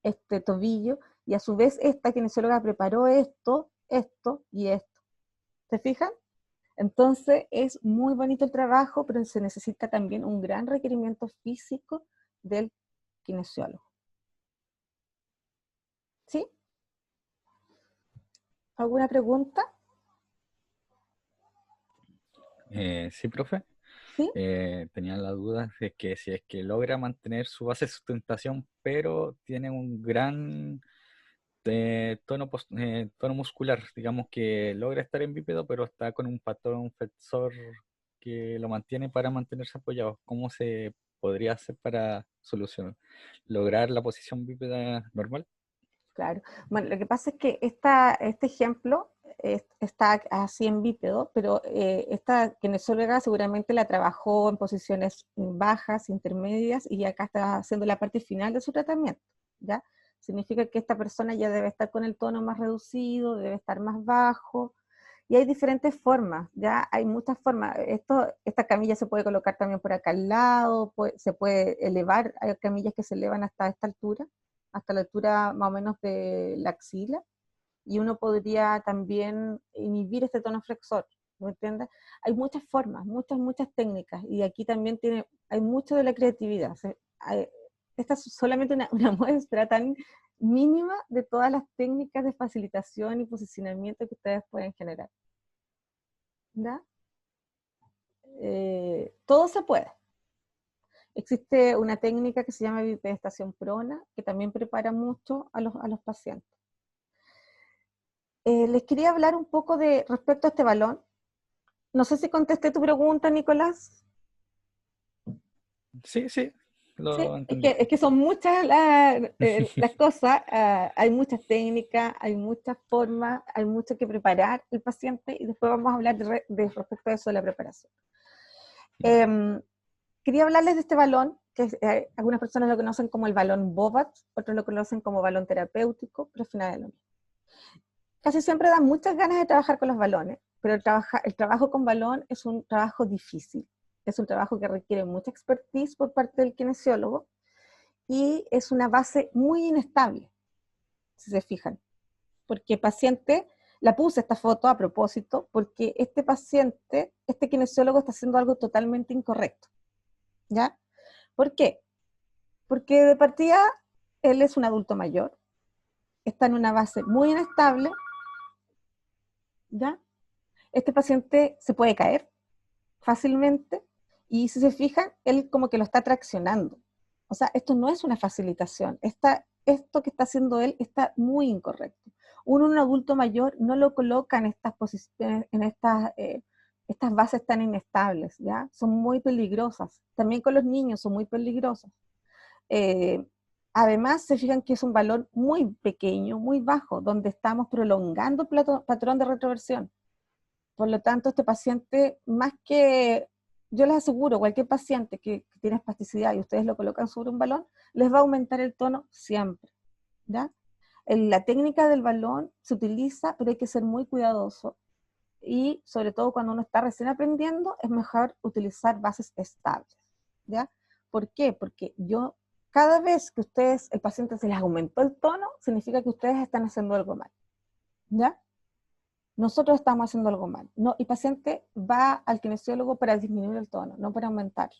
A: este tobillo, y a su vez esta kinesióloga preparó esto, esto y esto. ¿Se fijan? Entonces es muy bonito el trabajo, pero se necesita también un gran requerimiento físico del kinesiólogo. ¿Sí? ¿Alguna pregunta?
B: Sí, profe.
A: ¿Sí?
B: Tenía la duda de que si es que logra mantener su base de sustentación, pero tiene un gran tono muscular, digamos que logra estar en bípedo, pero está con un patrón flexor que lo mantiene para mantenerse apoyado. ¿Cómo se podría hacer para lograr la posición bípeda normal?
A: Claro. Bueno, lo que pasa es que este ejemplo está así en bípedo, pero esta kinesióloga seguramente la trabajó en posiciones bajas, intermedias, y acá está haciendo la parte final de su tratamiento, ¿ya? Significa que esta persona ya debe estar con el tono más reducido, debe estar más bajo, y hay diferentes formas, ¿ya? Hay muchas formas. Esta camilla se puede colocar también por acá al lado, se puede elevar, hay camillas que se elevan hasta esta altura, hasta la altura más o menos de la axila, y uno podría también inhibir este tono flexor, ¿me entiendes? Hay muchas formas, muchas técnicas, y aquí también hay mucho de la creatividad. Esta es solamente una muestra tan mínima de todas las técnicas de facilitación y posicionamiento que ustedes pueden generar. ¿Ya? Todo se puede. Existe una técnica que se llama bipedestación prona, que también prepara mucho a los pacientes. Les quería hablar un poco respecto a este balón. No sé si contesté tu pregunta, Nicolás.
B: Sí, sí,
A: Sí,
B: lo entendí.
A: es que son muchas las cosas, hay muchas técnicas, hay muchas formas, hay mucho que preparar el paciente, y después vamos a hablar respecto a eso de la preparación. Quería hablarles de este balón, que algunas personas lo conocen como el balón Bovat, otros lo conocen como balón terapéutico, pero al final es lo mismo. Casi siempre dan muchas ganas de trabajar con los balones, pero el trabajo con balón es un trabajo difícil. Es un trabajo que requiere mucha expertise por parte del kinesiólogo, y es una base muy inestable, si se fijan. Porque paciente, la puse esta foto a propósito, porque este paciente, este kinesiólogo está haciendo algo totalmente incorrecto. ¿Ya? ¿Por qué? Porque de partida él es un adulto mayor, está en una base muy inestable, ¿ya? Este paciente se puede caer fácilmente, y si se fijan, él como que lo está traccionando. O sea, esto no es una facilitación, esto que está haciendo él está muy incorrecto. Un adulto mayor no lo coloca en estas posiciones, en estas bases tan inestables, ¿ya? Son muy peligrosas. También con los niños son muy peligrosas. Además, se fijan que es un valor muy pequeño, muy bajo, donde estamos prolongando el patrón de retroversión. Por lo tanto, este paciente, más que, yo les aseguro, cualquier paciente que tiene espasticidad y ustedes lo colocan sobre un balón, les va a aumentar el tono siempre, ¿ya? La técnica del balón se utiliza, pero hay que ser muy cuidadoso, y sobre todo cuando uno está recién aprendiendo, es mejor utilizar bases estables, ¿ya? ¿Por qué? Porque cada vez que el paciente se les aumentó el tono, significa que ustedes están haciendo algo mal, ¿ya? Nosotros estamos haciendo algo mal. No, el paciente va al kinesiólogo para disminuir el tono, no para aumentarlo,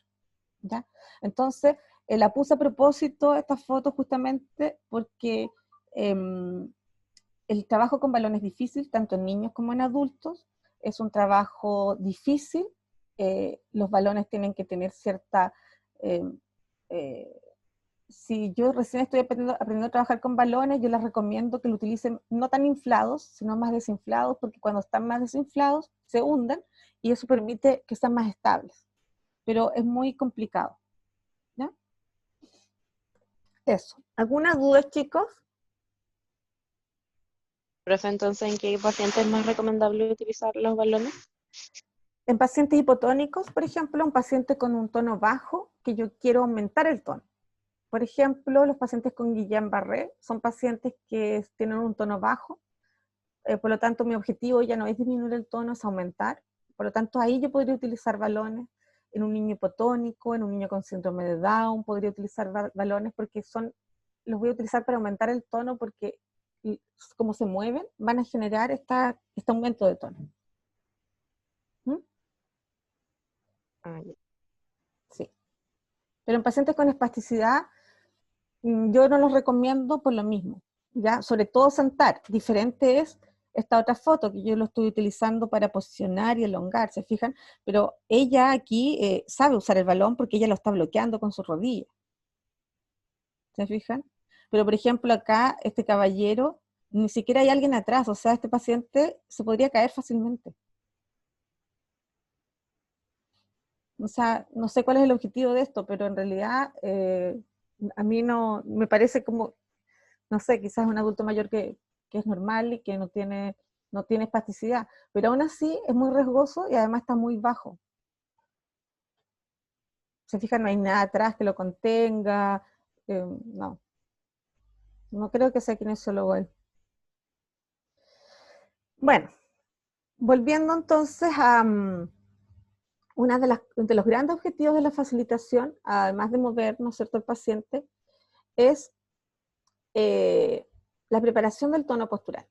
A: ¿ya? Entonces, la puse a propósito esta foto justamente porque el trabajo con balón es difícil, tanto en niños como en adultos. Es un trabajo difícil. Los balones tienen que tener cierta... si yo recién estoy aprendiendo a trabajar con balones, yo les recomiendo que lo utilicen no tan inflados, sino más desinflados, porque cuando están más desinflados se hunden, y eso permite que sean más estables. Pero es muy complicado, ¿ya? Eso. ¿Alguna duda, chicos?
F: Profe, entonces, ¿en qué paciente es más recomendable utilizar los balones?
A: En pacientes hipotónicos, por ejemplo, un paciente con un tono bajo, que yo quiero aumentar el tono. Por ejemplo, los pacientes con Guillain-Barré son pacientes que tienen un tono bajo, por lo tanto mi objetivo ya no es disminuir el tono, es aumentar. Por lo tanto, ahí yo podría utilizar balones. En un niño hipotónico, en un niño con síndrome de Down, podría utilizar balones porque los voy a utilizar para aumentar el tono porque como se mueven, van a generar este aumento de tono. ¿Mm?
F: Ah, ya.
A: Sí. Pero en pacientes con espasticidad, yo no los recomiendo por lo mismo, ¿ya? Sobre todo sentar. Diferente es esta otra foto que yo lo estoy utilizando para posicionar y elongar, ¿se fijan? Pero ella aquí sabe usar el balón porque ella lo está bloqueando con su rodilla. ¿Se fijan? Pero por ejemplo acá, este caballero, ni siquiera hay alguien atrás, o sea, este paciente se podría caer fácilmente. O sea, no sé cuál es el objetivo de esto, pero en realidad a mí no, me parece como, no sé, quizás un adulto mayor que es normal y que no tiene espasticidad, pero aún así es muy riesgoso y además está muy bajo. Se fijan, no hay nada atrás que lo contenga, no creo que sea kinesiólogo él. Bueno, volviendo entonces a uno de los grandes objetivos de la facilitación, además de mover, ¿no es cierto?, el paciente, es la preparación del tono postural.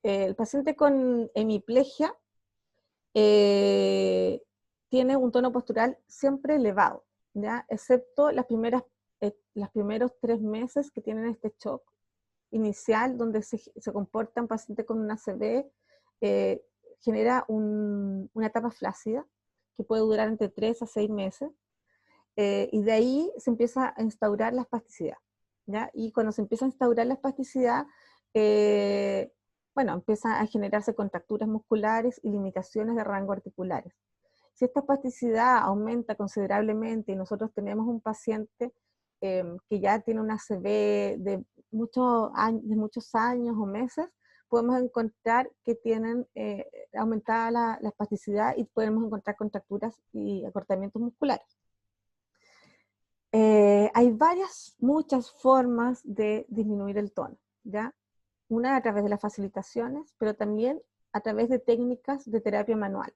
A: El paciente con hemiplegia tiene un tono postural siempre elevado, ¿ya? Excepto los primeros 3 meses que tienen este shock inicial, donde se comporta un paciente con una ACV, genera una etapa flácida, que puede durar entre 3 a 6 meses, y de ahí se empieza a instaurar la espasticidad, ¿ya? Y cuando se empieza a instaurar la espasticidad, bueno, empiezan a generarse contracturas musculares y limitaciones de rango articulares. Si esta espasticidad aumenta considerablemente y nosotros tenemos un paciente que ya tiene una ACV de muchos años o meses, podemos encontrar que tienen aumentada la espasticidad y podemos encontrar contracturas y acortamientos musculares. Hay muchas formas de disminuir el tono, ¿ya? Una a través de las facilitaciones, pero también a través de técnicas de terapia manual,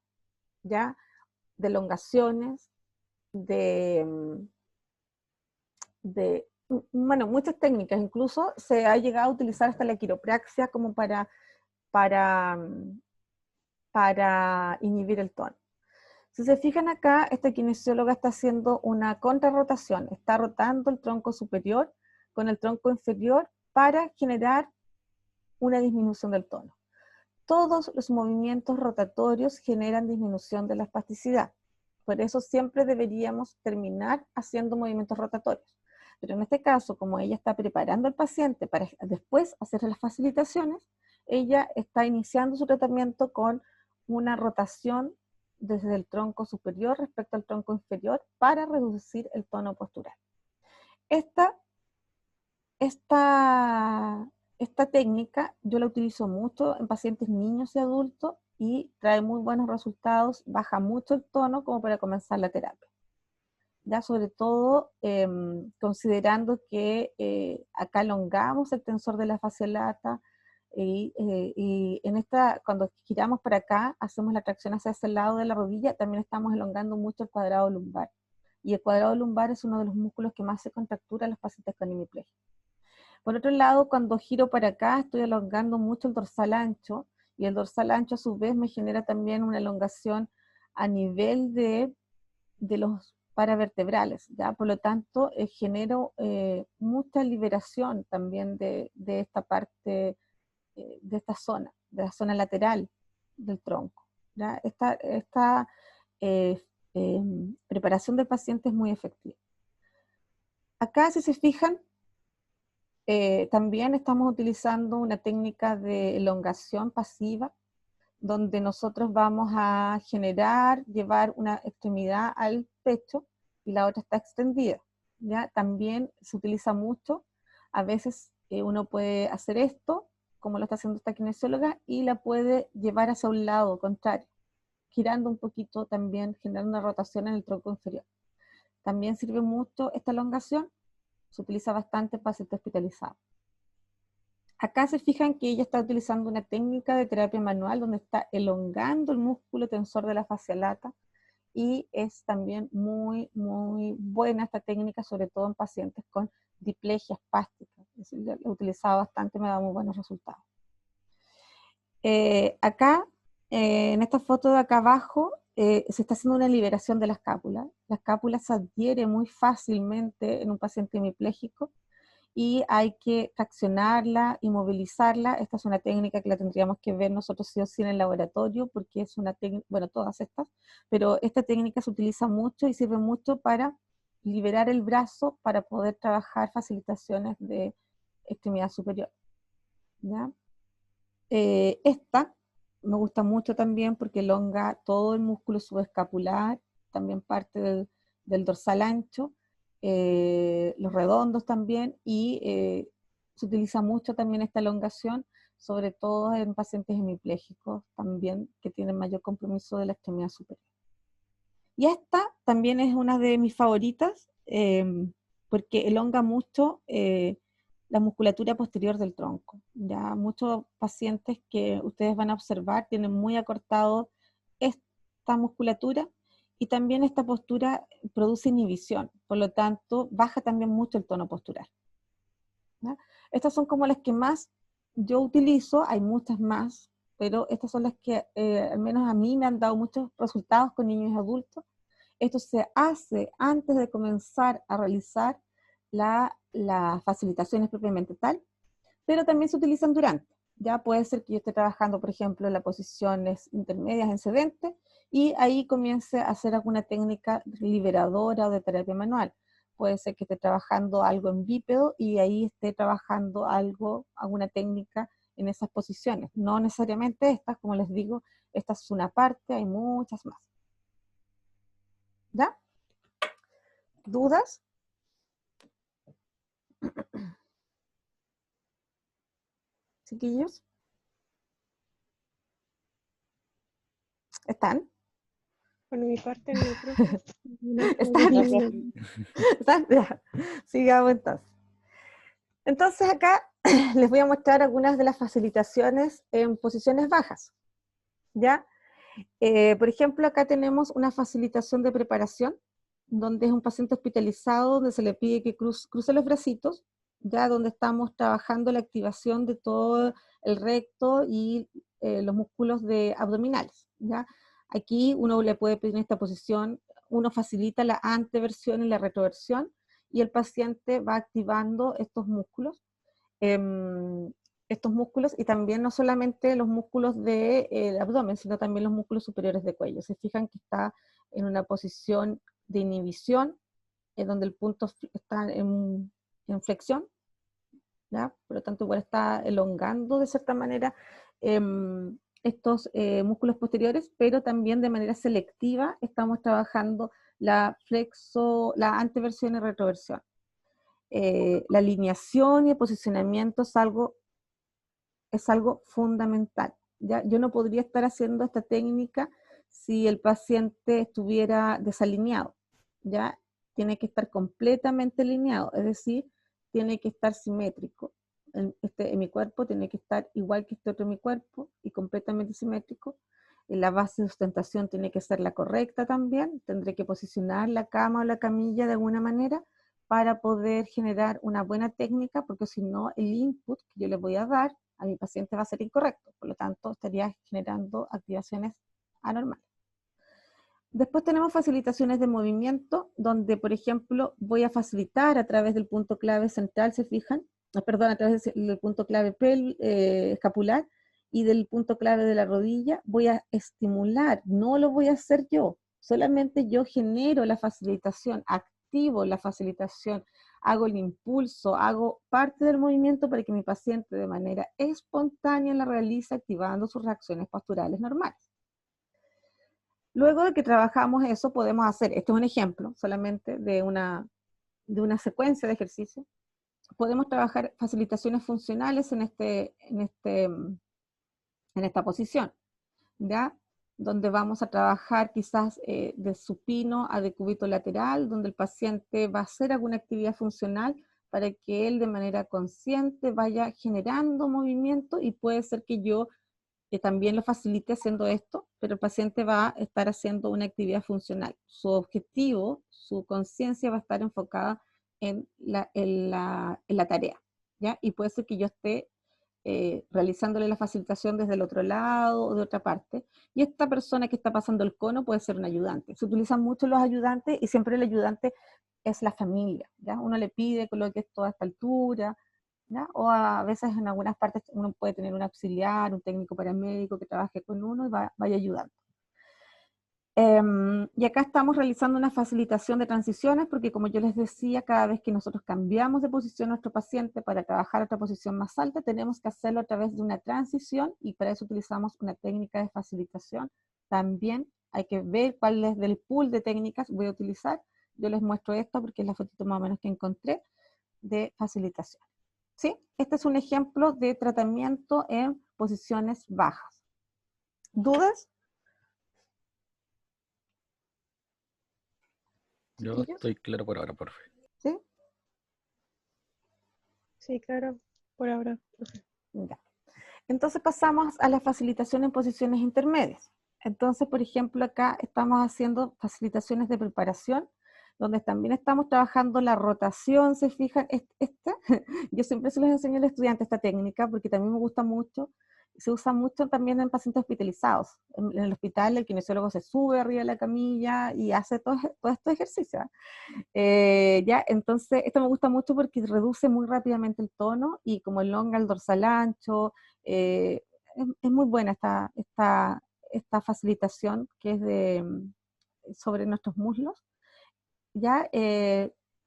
A: ¿ya? De elongaciones, bueno, muchas técnicas, incluso se ha llegado a utilizar hasta la quiropraxia como para inhibir el tono. Si se fijan acá, esta kinesióloga está haciendo una contrarrotación, está rotando el tronco superior con el tronco inferior para generar una disminución del tono. Todos los movimientos rotatorios generan disminución de la espasticidad, por eso siempre deberíamos terminar haciendo movimientos rotatorios. Pero en este caso, como ella está preparando al paciente para después hacer las facilitaciones, ella está iniciando su tratamiento con una rotación desde el tronco superior respecto al tronco inferior para reducir el tono postural. Esta técnica yo la utilizo mucho en pacientes niños y adultos y trae muy buenos resultados, baja mucho el tono como para comenzar la terapia. Ya sobre todo considerando que acá elongamos el tensor de la fascia lata y cuando giramos para acá, hacemos la tracción hacia ese lado de la rodilla, también estamos elongando mucho el cuadrado lumbar. Y el cuadrado lumbar es uno de los músculos que más se contractura en los pacientes con hemiplegia. Por otro lado, cuando giro para acá, estoy elongando mucho el dorsal ancho, y el dorsal ancho a su vez me genera también una elongación a nivel de los paravertebrales, ¿ya? Por lo tanto, genero mucha liberación también de esta parte, de esta zona, de la zona lateral del tronco, ¿ya? Esta preparación del paciente es muy efectiva. Acá, si se fijan, también estamos utilizando una técnica de elongación pasiva, donde nosotros vamos a llevar una extremidad al pecho y la otra está extendida, ¿ya? También se utiliza mucho, a veces uno puede hacer esto, como lo está haciendo esta kinesióloga, y la puede llevar hacia un lado contrario, girando un poquito también, generando una rotación en el tronco inferior. También sirve mucho esta elongación, se utiliza bastante en pacientes hospitalizados. Acá se fijan que ella está utilizando una técnica de terapia manual donde está elongando el músculo tensor de la fascia lata, y es también muy, muy buena esta técnica, sobre todo en pacientes con diplegia espástica. Es decir, la he utilizado bastante, me da muy buenos resultados. Acá, en esta foto de acá abajo, se está haciendo una liberación de la escápula. La escápula se adhiere muy fácilmente en un paciente hemipléjico y hay que traccionarla y movilizarla. Esta es una técnica que la tendríamos que ver nosotros sí o sí en el laboratorio, porque es una técnica, bueno, todas estas, pero esta técnica se utiliza mucho y sirve mucho para liberar el brazo para poder trabajar facilitaciones de extremidad superior, ¿ya? Esta me gusta mucho también porque elonga todo el músculo subescapular, también parte del dorsal ancho, los redondos también, y se utiliza mucho también esta elongación, sobre todo en pacientes hemipléjicos también, que tienen mayor compromiso de la extremidad superior. Y esta también es una de mis favoritas, porque elonga mucho la musculatura posterior del tronco. Ya muchos pacientes que ustedes van a observar tienen muy acortado esta musculatura, y también esta postura produce inhibición, por lo tanto baja también mucho el tono postural, ¿ya? Estas son como las que más yo utilizo, hay muchas más, pero estas son las que al menos a mí me han dado muchos resultados con niños y adultos. Esto se hace antes de comenzar a realizar las facilitaciones propiamente tal, pero también se utilizan durante. Ya puede ser que yo esté trabajando, por ejemplo, en las posiciones intermedias en sedente, y ahí comience a hacer alguna técnica liberadora o de terapia manual. Puede ser que esté trabajando algo en bípedo y ahí esté trabajando algo, alguna técnica en esas posiciones. No necesariamente estas, como les digo, esta es una parte, hay muchas más. ¿Ya? ¿Dudas? Chiquillos. ¿Están?
G: Por mi parte, no, profe. No,
A: ¿Están?
F: No,
G: no,
F: profe.
A: ¿Están? Ya. Sigamos entonces. Entonces acá les voy a mostrar algunas de las facilitaciones en posiciones bajas, ¿ya? Por ejemplo, acá tenemos una facilitación de preparación, donde es un paciente hospitalizado, donde se le pide que cruce los bracitos, ya donde estamos trabajando la activación de todo el recto y los músculos abdominales, ¿ya? Aquí uno le puede pedir en esta posición, uno facilita la anteversión y la retroversión, y el paciente va activando estos músculos, y también no solamente los músculos del abdomen, sino también los músculos superiores de cuello. Se fijan que está en una posición de inhibición, donde el punto está en flexión, ¿ya? Por lo tanto igual está elongando de cierta manera estos músculos posteriores, pero también de manera selectiva estamos trabajando la anteversión y retroversión. La alineación y el posicionamiento es algo fundamental, ¿ya? Yo no podría estar haciendo esta técnica si el paciente estuviera desalineado, ¿ya? Tiene que estar completamente alineado, es decir, tiene que estar simétrico. En mi cuerpo tiene que estar igual que este otro en mi cuerpo y completamente simétrico. La base de sustentación tiene que ser la correcta también. Tendré que posicionar la cama o la camilla de alguna manera para poder generar una buena técnica, porque si no, el input que yo le voy a dar a mi paciente va a ser incorrecto. Por lo tanto, estaría generando activaciones anormales. Después tenemos facilitaciones de movimiento, donde, por ejemplo, voy a facilitar a través del punto clave central, ¿se fijan? Perdón, a través del punto clave escapular y del punto clave de la rodilla, voy a estimular, no lo voy a hacer yo, solamente yo genero la facilitación, activo la facilitación, hago el impulso, hago parte del movimiento para que mi paciente de manera espontánea la realice, activando sus reacciones posturales normales. Luego de que trabajamos eso, podemos hacer, este es un ejemplo solamente de una secuencia de ejercicios. Podemos trabajar facilitaciones funcionales en esta posición, ¿ya? Donde vamos a trabajar quizás de supino a decúbito lateral, donde el paciente va a hacer alguna actividad funcional para que él de manera consciente vaya generando movimiento, y puede ser que yo también lo facilite haciendo esto, pero el paciente va a estar haciendo una actividad funcional. Su objetivo, su conciencia va a estar enfocada en la tarea, ¿ya? Y puede ser que yo esté realizándole la facilitación desde el otro lado o de otra parte, y esta persona que está pasando el cono puede ser un ayudante. Se utilizan mucho los ayudantes, y siempre el ayudante es la familia, ¿ya? Uno le pide coloque esto a esta altura, ¿ya? O a veces en algunas partes uno puede tener un auxiliar, un técnico paramédico que trabaje con uno y vaya ayudando. Y acá estamos realizando una facilitación de transiciones, porque como yo les decía, cada vez que nosotros cambiamos de posición a nuestro paciente para trabajar a otra posición más alta, tenemos que hacerlo a través de una transición, y para eso utilizamos una técnica de facilitación. También hay que ver cuál es del pool de técnicas voy a utilizar. Yo les muestro esto porque es la fotito más o menos que encontré de facilitación. ¿Sí? Este es un ejemplo de tratamiento en posiciones bajas. ¿Dudas?
B: Yo
A: ¿Chiquillos?
B: estoy claro por ahora, profe.
A: ¿Sí?
G: Sí, claro, por ahora.
A: Ya. Entonces pasamos a la facilitación en posiciones intermedias. Entonces, por ejemplo, acá estamos haciendo facilitaciones de preparación, donde también estamos trabajando la rotación. ¿Se fijan? Yo siempre se los enseño al estudiante esta técnica, porque también me gusta mucho. Se usa mucho también en pacientes hospitalizados. En el hospital el kinesiólogo se sube arriba de la camilla y hace todo estos ejercicios. Ya, entonces esto me gusta mucho porque reduce muy rápidamente el tono, y como el longa, el dorsal ancho, es muy buena esta facilitación que es sobre nuestros muslos. Ya,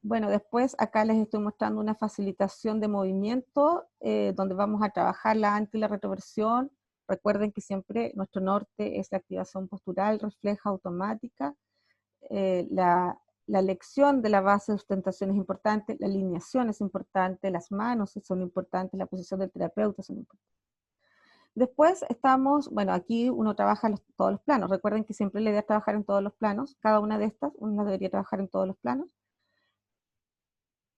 A: bueno, después acá les estoy mostrando una facilitación de movimiento, donde vamos a trabajar la anti y la retroversión. Recuerden que siempre nuestro norte es la activación postural, refleja, automática. La elección de la base de sustentación es importante, la alineación es importante, las manos son importantes, la posición del terapeuta son importantes. Después estamos, bueno, aquí uno trabaja todos los planos. Recuerden que siempre la idea es trabajar en todos los planos. Cada una de estas, uno debería trabajar en todos los planos.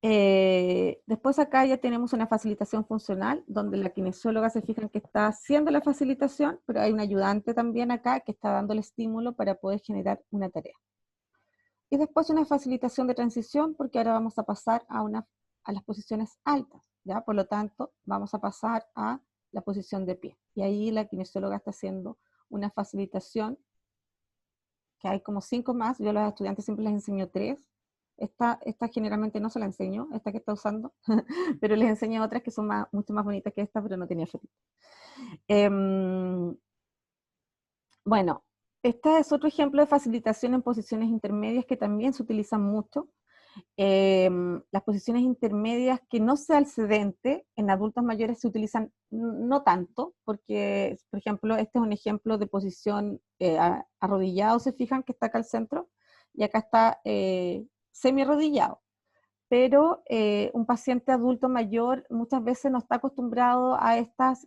A: Después acá ya tenemos una facilitación funcional, donde la kinesióloga se fijan que está haciendo la facilitación, pero hay un ayudante también acá que está dando el estímulo para poder generar una tarea. Y después una facilitación de transición, porque ahora vamos a pasar a las posiciones altas, ¿ya? Por lo tanto, vamos a pasar a la posición de pie. Y ahí la kinesióloga está haciendo una facilitación, que hay como 5 más. Yo a los estudiantes siempre les enseño 3. Esta generalmente no se la enseño, esta que está usando, pero les enseño otras que son mucho más bonitas que esta, pero no tenía fotito. Bueno, este es otro ejemplo de facilitación en posiciones intermedias que también se utilizan mucho. Las posiciones intermedias que no sea el sedente, en adultos mayores se utilizan no tanto, porque, por ejemplo, este es un ejemplo de posición arrodillado, se fijan que está acá al centro, y acá está semi-arrodillado. Pero un paciente adulto mayor muchas veces no está acostumbrado a estar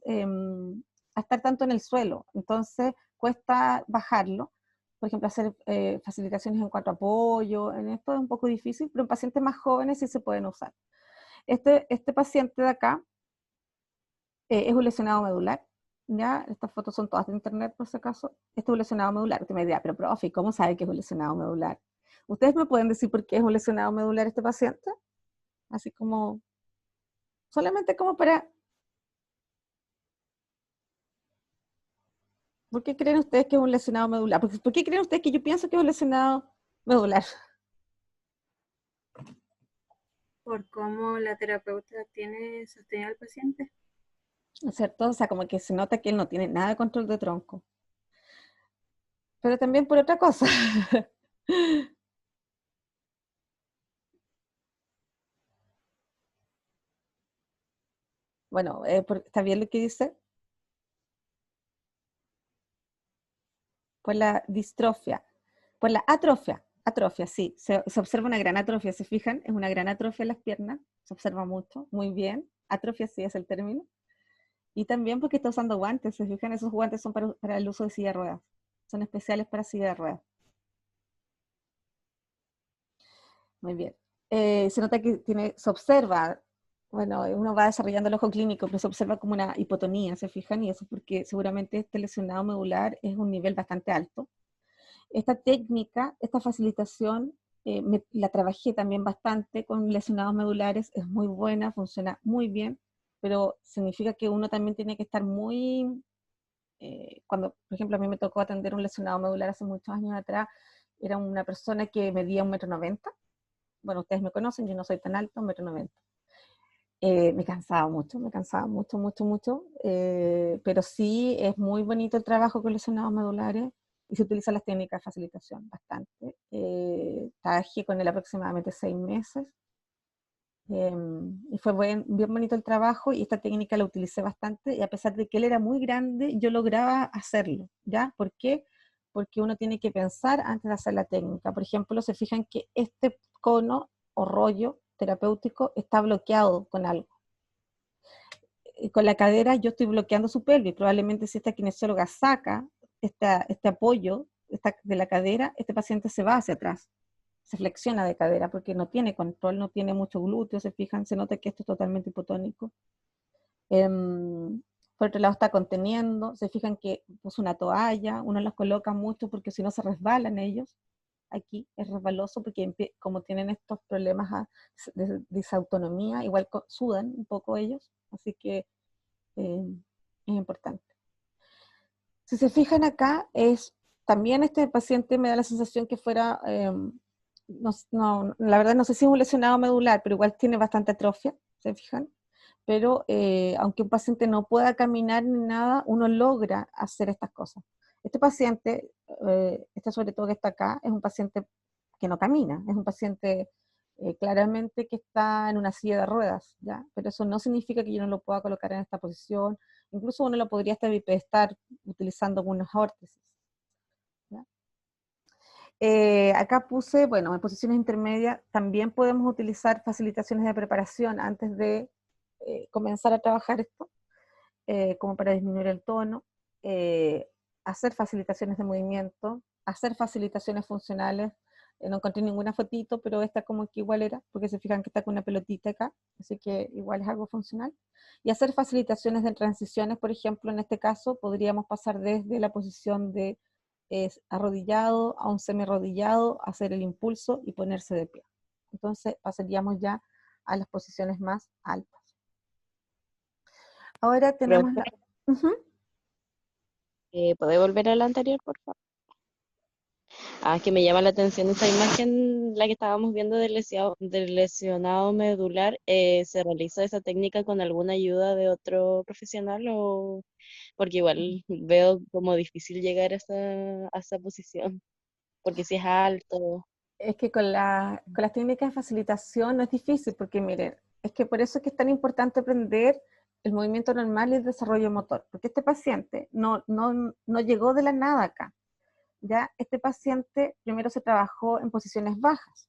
A: tanto en el suelo, entonces cuesta bajarlo. Por ejemplo, hacer facilitaciones en cuatro apoyos, en esto es un poco difícil, pero en pacientes más jóvenes sí se pueden usar. Este paciente de acá es un lesionado medular, ¿ya? Estas fotos son todas de internet, por si acaso. Este es un lesionado medular. Usted me dirá, pero profe, ¿cómo sabe que es un lesionado medular? ¿Ustedes me pueden decir por qué es un lesionado medular este paciente? Así como, solamente como para... ¿Por qué creen ustedes que es un lesionado medular? ¿Por qué creen ustedes que yo pienso que es un lesionado medular?
H: Por cómo la terapeuta tiene sostenido al paciente.
A: ¿No es cierto? O sea, como que se nota que él no tiene nada de control de tronco. Pero también por otra cosa. Bueno, ¿está bien lo que dice? Por la distrofia, por la atrofia Atrofia, sí. Se observa una gran atrofia, ¿se fijan? Es una gran atrofia en las piernas. Se observa mucho, muy bien. Atrofia sí es el término. Y también porque está usando guantes, ¿se fijan? Esos guantes son para el uso de silla de ruedas. Son especiales para silla de ruedas. Muy bien. Se nota que se observa, bueno, uno va desarrollando el ojo clínico, pero se observa como una hipotonía, ¿se fijan? Y eso es porque seguramente este lesionado medular es un nivel bastante alto. Esta técnica, esta facilitación, la trabajé también bastante con lesionados medulares, es muy buena, funciona muy bien, pero significa que uno también tiene que estar muy, cuando, por ejemplo, a mí me tocó atender un lesionado medular hace muchos años atrás, era una persona que medía 1,90 m, bueno, ustedes me conocen, yo no soy tan alta, 1,90 m. Me cansaba mucho, mucho, pero sí es muy bonito el trabajo con lesionados medulares y se utilizan las técnicas de facilitación bastante. Trabajé con él aproximadamente 6 meses y fue bien bonito el trabajo y esta técnica la utilicé bastante y a pesar de que él era muy grande, yo lograba hacerlo, ¿ya? ¿Por qué? Porque uno tiene que pensar antes de hacer la técnica. Por ejemplo, se fijan que este cono o rollo terapéutico está bloqueado con algo. Con la cadera yo estoy bloqueando su pelvis. Probablemente si esta kinesióloga saca este apoyo de la cadera, este paciente se va hacia atrás, se flexiona de cadera porque no tiene control, no tiene mucho glúteo, se fijan, se nota que esto es totalmente hipotónico. Por otro lado está conteniendo, se fijan que puso una toalla, uno las coloca mucho porque si no se resbalan ellos. Aquí es resbaloso porque como tienen estos problemas de disautonomía, igual sudan un poco ellos, así que es importante. Si se fijan acá, también este paciente me da la sensación que fuera, la verdad no sé si es un lesionado medular, pero igual tiene bastante atrofia, ¿se fijan? Pero aunque un paciente no pueda caminar ni nada, uno logra hacer estas cosas. Este paciente, este sobre todo que está acá, es un paciente que no camina, es un paciente claramente que está en una silla de ruedas, ¿ya? Pero eso no significa que yo no lo pueda colocar en esta posición, incluso uno lo podría estar utilizando algunas órtesis, ¿ya? Acá puse, bueno, en posiciones intermedias también podemos utilizar facilitaciones de preparación antes de comenzar a trabajar esto, como para disminuir el tono, hacer facilitaciones de movimiento, hacer facilitaciones funcionales. No encontré ninguna fotito, pero esta como que igual era, porque se fijan que está con una pelotita acá, así que igual es algo funcional. Y hacer facilitaciones de transiciones, por ejemplo, en este caso podríamos pasar desde la posición de arrodillado a un semi-arrodillado, hacer el impulso y ponerse de pie. Entonces pasaríamos ya a las posiciones más altas. Ahora tenemos la...
F: ¿Puede volver a la anterior, por favor? Es que me llama la atención esa imagen, la que estábamos viendo del lesionado medular. ¿Se realiza esa técnica con alguna ayuda de otro profesional? Porque igual veo como difícil llegar a esa posición, porque si es alto.
A: Es que con las técnicas de facilitación no es difícil, porque miren, es que por eso es que es tan importante aprender el movimiento normal y el desarrollo motor, porque este paciente no llegó de la nada acá, ¿ya? Este paciente primero se trabajó en posiciones bajas,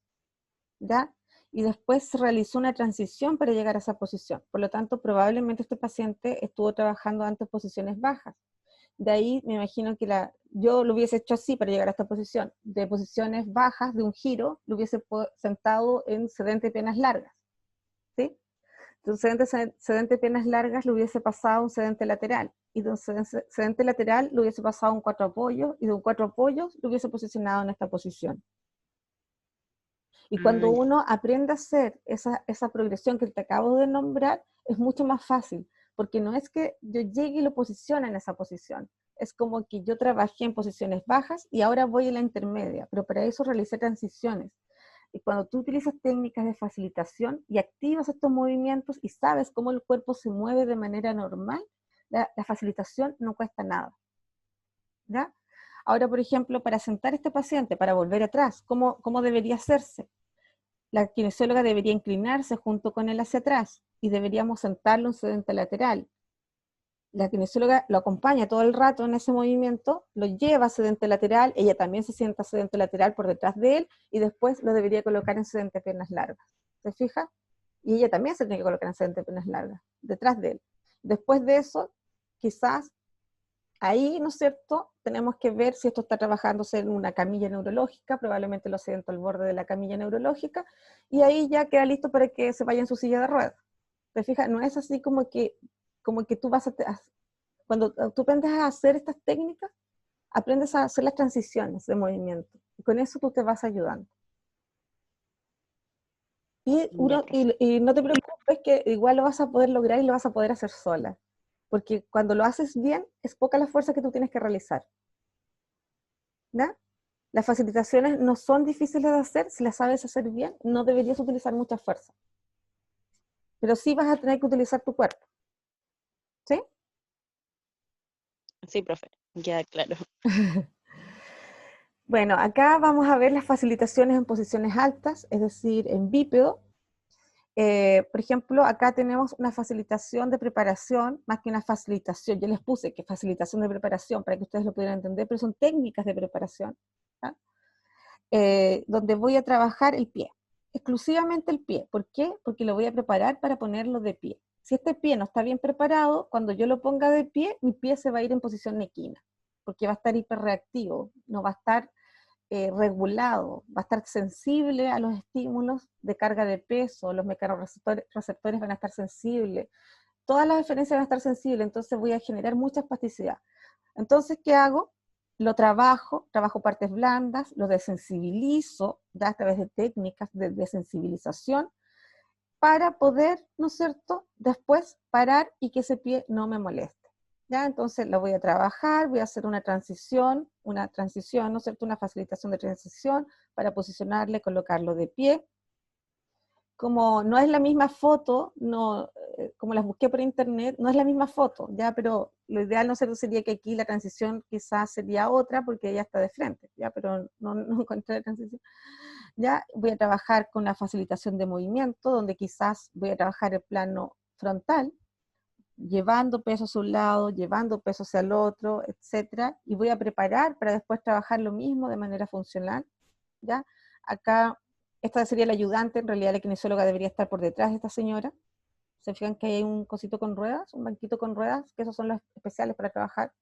A: ¿ya? Y después se realizó una transición para llegar a esa posición, por lo tanto probablemente este paciente estuvo trabajando antes en posiciones bajas. De ahí me imagino que yo lo hubiese hecho así para llegar a esta posición. De posiciones bajas, de un giro, lo hubiese sentado en sedente de piernas largas, ¿sí? De un sedente de piernas largas lo hubiese pasado a un sedente lateral. Y de un sedente lateral lo hubiese pasado a un 4 apoyos. Y de un 4 apoyos lo hubiese posicionado en esta posición. Y cuando uno aprende a hacer esa progresión que te acabo de nombrar, es mucho más fácil, porque no es que yo llegue y lo posicione en esa posición, es como que yo trabajé en posiciones bajas y ahora voy a la intermedia, pero para eso realicé transiciones. Y cuando tú utilizas técnicas de facilitación y activas estos movimientos y sabes cómo el cuerpo se mueve de manera normal, la facilitación no cuesta nada, ¿ya? Ahora, por ejemplo, para sentar a este paciente, para volver atrás, ¿cómo debería hacerse? La kinesióloga debería inclinarse junto con él hacia atrás y deberíamos sentarlo en sedente lateral. la kinesióloga lo acompaña todo el rato en ese movimiento, lo lleva a sedente lateral, ella también se sienta sedente lateral por detrás de él, y después lo debería colocar en sedente piernas largas. ¿Se fija? Y ella también se tiene que colocar en sedente piernas largas, detrás de él. Después de eso, quizás ahí, ¿no es cierto?, tenemos que ver si esto está trabajándose en una camilla neurológica, probablemente lo siento al borde de la camilla neurológica, y ahí ya queda listo para que se vaya en su silla de ruedas. ¿Te fijas? No es así como que tú vas cuando tú aprendes a hacer estas técnicas, aprendes a hacer las transiciones de movimiento, y con eso tú te vas ayudando. Y no te preocupes que igual lo vas a poder lograr y lo vas a poder hacer sola, porque cuando lo haces bien, es poca la fuerza que tú tienes que realizar. ¿No? Las facilitaciones no son difíciles de hacer, si las sabes hacer bien, no deberías utilizar mucha fuerza. Pero sí vas a tener que utilizar tu cuerpo. ¿Sí?
F: Sí, profe, queda claro.
A: Bueno, acá vamos a ver las facilitaciones en posiciones altas, es decir, en bípedo. Por ejemplo, acá tenemos una facilitación de preparación, más que una facilitación. Yo les puse que facilitación de preparación para que ustedes lo pudieran entender, pero son técnicas de preparación, ¿tá? Donde voy a trabajar el pie, exclusivamente el pie. ¿Por qué? Porque lo voy a preparar para ponerlo de pie. Si este pie no está bien preparado, cuando yo lo ponga de pie, mi pie se va a ir en posición equina, porque va a estar hiperreactivo, no va a estar regulado, va a estar sensible a los estímulos de carga de peso, los mecanorreceptores van a estar sensibles, todas las diferencias van a estar sensibles, entonces voy a generar mucha espasticidad. Entonces, ¿qué hago? Lo trabajo partes blandas, lo desensibilizo, ya a través de técnicas de desensibilización, para poder, ¿no es cierto?, después parar y que ese pie no me moleste. ¿Ya? Entonces lo voy a trabajar, voy a hacer una transición, ¿no es cierto?, una facilitación de transición para posicionarle, colocarlo de pie. Como no es la misma foto, como las busqué por internet, no es la misma foto, ¿ya? Pero lo ideal, ¿no es cierto?, sería que aquí la transición quizás sería otra, porque ella está de frente, ¿ya? Pero no encontré la transición. ¿Ya? Voy a trabajar con la facilitación de movimiento, donde quizás voy a trabajar el plano frontal, llevando peso hacia un lado, llevando peso hacia el otro, etcétera, y voy a preparar para después trabajar lo mismo de manera funcional, ¿ya? Acá, esta sería la ayudante, en realidad la kinesióloga debería estar por detrás de esta señora. Se fijan que hay un cosito con ruedas, un banquito con ruedas, que esos son los especiales para trabajar,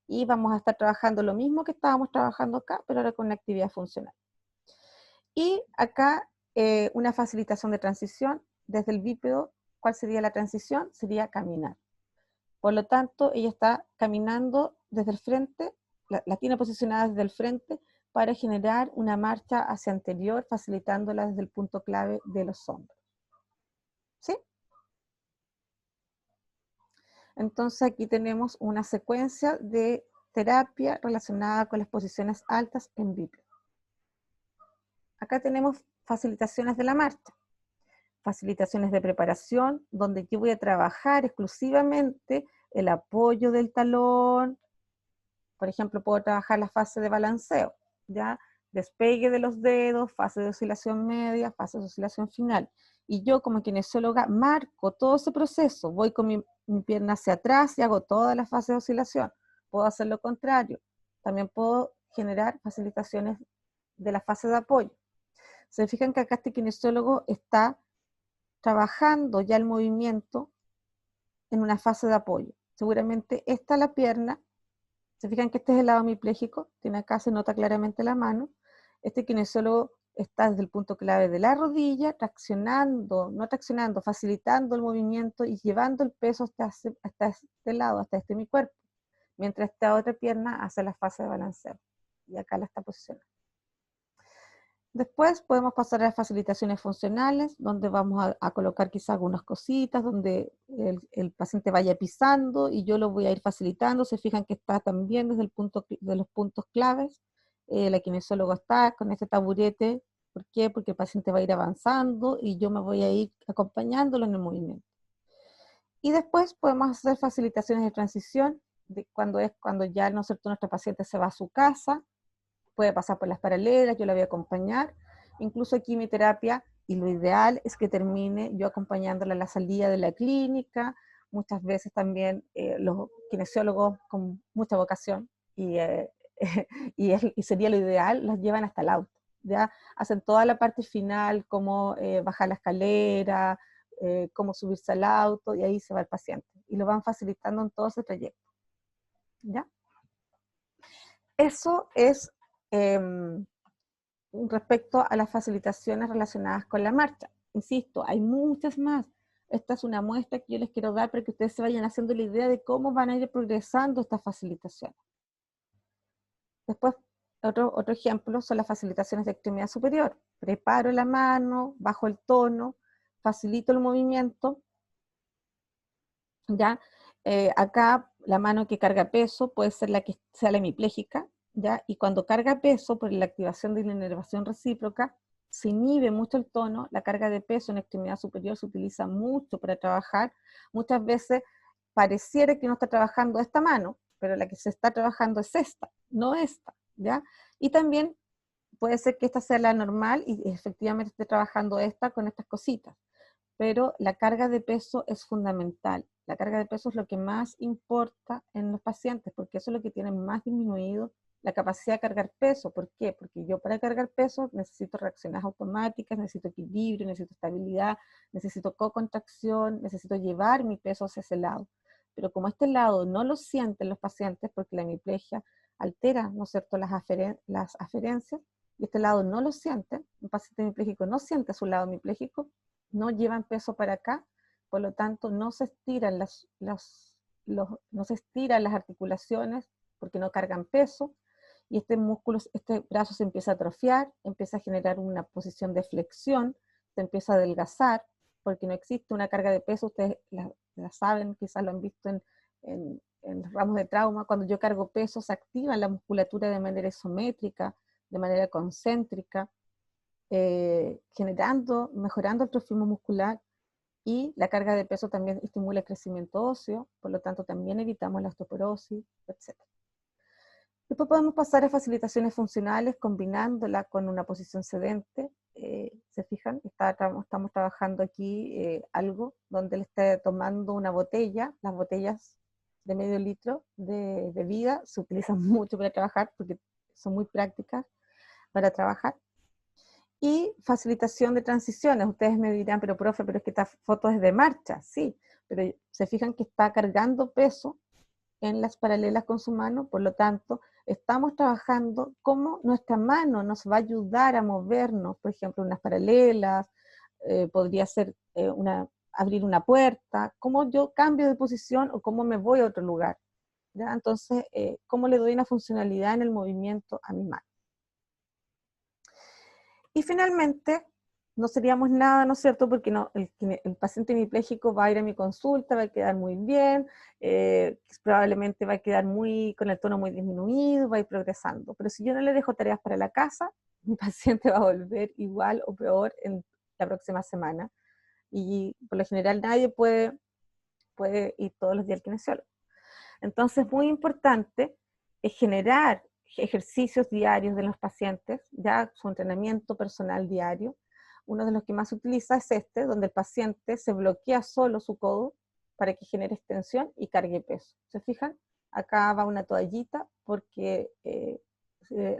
A: y vamos a estar trabajando lo mismo que estábamos trabajando acá, pero ahora con la actividad funcional. Y acá una facilitación de transición desde el bípedo. ¿Cuál sería la transición? Sería caminar. Por lo tanto, ella está caminando desde el frente, la tiene posicionada desde el frente para generar una marcha hacia anterior, facilitándola desde el punto clave de los hombros. ¿Sí? Entonces aquí tenemos una secuencia de terapia relacionada con las posiciones altas en bípedo. Acá tenemos facilitaciones de la marcha. Facilitaciones de preparación, donde yo voy a trabajar exclusivamente el apoyo del talón. Por ejemplo, puedo trabajar la fase de balanceo, ¿ya? Despegue de los dedos, fase de oscilación media, fase de oscilación final. Y yo como kinesióloga marco todo ese proceso, voy con mi pierna hacia atrás y hago toda la fase de oscilación. Puedo hacer lo contrario. También puedo generar facilitaciones de la fase de apoyo. Se fijan que acá este kinesiólogo está trabajando ya el movimiento en una fase de apoyo. Seguramente esta es la pierna. Se fijan que este es el lado hemipléjico, tiene acá, se nota claramente la mano. Este kinesiólogo está desde el punto clave de la rodilla, facilitando el movimiento y llevando el peso hasta este lado, hasta mi cuerpo, mientras esta otra pierna hace la fase de balanceo. Y acá la está posicionando. Después podemos pasar a las facilitaciones funcionales, donde vamos a colocar quizá algunas cositas, donde el paciente vaya pisando y yo lo voy a ir facilitando. Se fijan que está también desde el punto de los puntos claves. La kinesióloga está con este taburete. ¿Por qué? Porque el paciente va a ir avanzando y yo me voy a ir acompañándolo en el movimiento. Y después podemos hacer facilitaciones de transición, cuando ya, ¿no es cierto?, nuestro paciente se va a su casa, puede pasar por las paralelas, yo la voy a acompañar. Incluso aquí mi terapia, y lo ideal es que termine yo acompañándola a la salida de la clínica, muchas veces también los kinesiólogos con mucha vocación y sería lo ideal, los llevan hasta el auto, ¿ya? Hacen toda la parte final, cómo bajar la escalera, cómo subirse al auto, y ahí se va el paciente. Y lo van facilitando en todo ese trayecto, ¿ya? Eso es respecto a las facilitaciones relacionadas con la marcha. Insisto, hay muchas más. Esta es una muestra que yo les quiero dar para que ustedes se vayan haciendo la idea de cómo van a ir progresando estas facilitaciones. Después, otro ejemplo son las facilitaciones de extremidad superior. Preparo la mano, bajo el tono, facilito el movimiento. ¿Ya? Acá la mano que carga peso puede ser la que sea la hemipléjica, ¿ya? Y cuando carga peso por la activación de la inervación recíproca, se inhibe mucho el tono, la carga de peso en extremidad superior se utiliza mucho para trabajar. Muchas veces pareciera que no está trabajando esta mano, pero la que se está trabajando es esta, no esta, ¿ya? Y también puede ser que esta sea la normal y efectivamente esté trabajando esta con estas cositas, pero la carga de peso es fundamental. La carga de peso es lo que más importa en los pacientes, porque eso es lo que tiene más disminuido la capacidad de cargar peso. ¿Por qué? Porque yo para cargar peso necesito reacciones automáticas, necesito equilibrio, necesito estabilidad, necesito co-contracción, necesito llevar mi peso hacia ese lado. Pero como este lado no lo sienten los pacientes, porque la hemiplegia altera, ¿no es cierto?, las aferencias, y este lado no lo sienten, un paciente hemipléjico no siente su lado hemipléjico, no llevan peso para acá, por lo tanto no se estiran no se estiran las articulaciones porque no cargan peso, y este músculo, este brazo se empieza a atrofiar, empieza a generar una posición de flexión, se empieza a adelgazar, porque no existe una carga de peso. Ustedes la saben, quizás lo han visto en los ramos de trauma. Cuando yo cargo peso se activa la musculatura de manera isométrica, de manera concéntrica, mejorando el trofismo muscular, y la carga de peso también estimula el crecimiento óseo, por lo tanto también evitamos la osteoporosis, etc. Después podemos pasar a facilitaciones funcionales combinándola con una posición sedente. ¿Se fijan? Estamos trabajando aquí algo donde él está tomando una botella. Las botellas de medio litro de bebida se utilizan mucho para trabajar porque son muy prácticas para trabajar. Y facilitación de transiciones. Ustedes me dirán, pero profe, pero es que esta foto es de marcha. Sí, pero se fijan que está cargando peso en las paralelas con su mano, por lo tanto, estamos trabajando cómo nuestra mano nos va a ayudar a movernos, por ejemplo, unas paralelas, podría ser abrir una puerta, cómo yo cambio de posición o cómo me voy a otro lugar, ¿ya? Entonces, cómo le doy una funcionalidad en el movimiento a mi mano. Y finalmente, no seríamos nada, ¿no es cierto? Porque el paciente hemipléjico va a ir a mi consulta, va a quedar muy bien, probablemente va a quedar con el tono muy disminuido, va a ir progresando. Pero si yo no le dejo tareas para la casa, mi paciente va a volver igual o peor en la próxima semana. Y por lo general nadie puede ir todos los días al kinesiólogo. Entonces, muy importante es generar ejercicios diarios de los pacientes, ya su entrenamiento personal diario. Uno de los que más se utiliza es donde el paciente se bloquea solo su codo para que genere extensión y cargue peso. ¿Se fijan? Acá va una toallita porque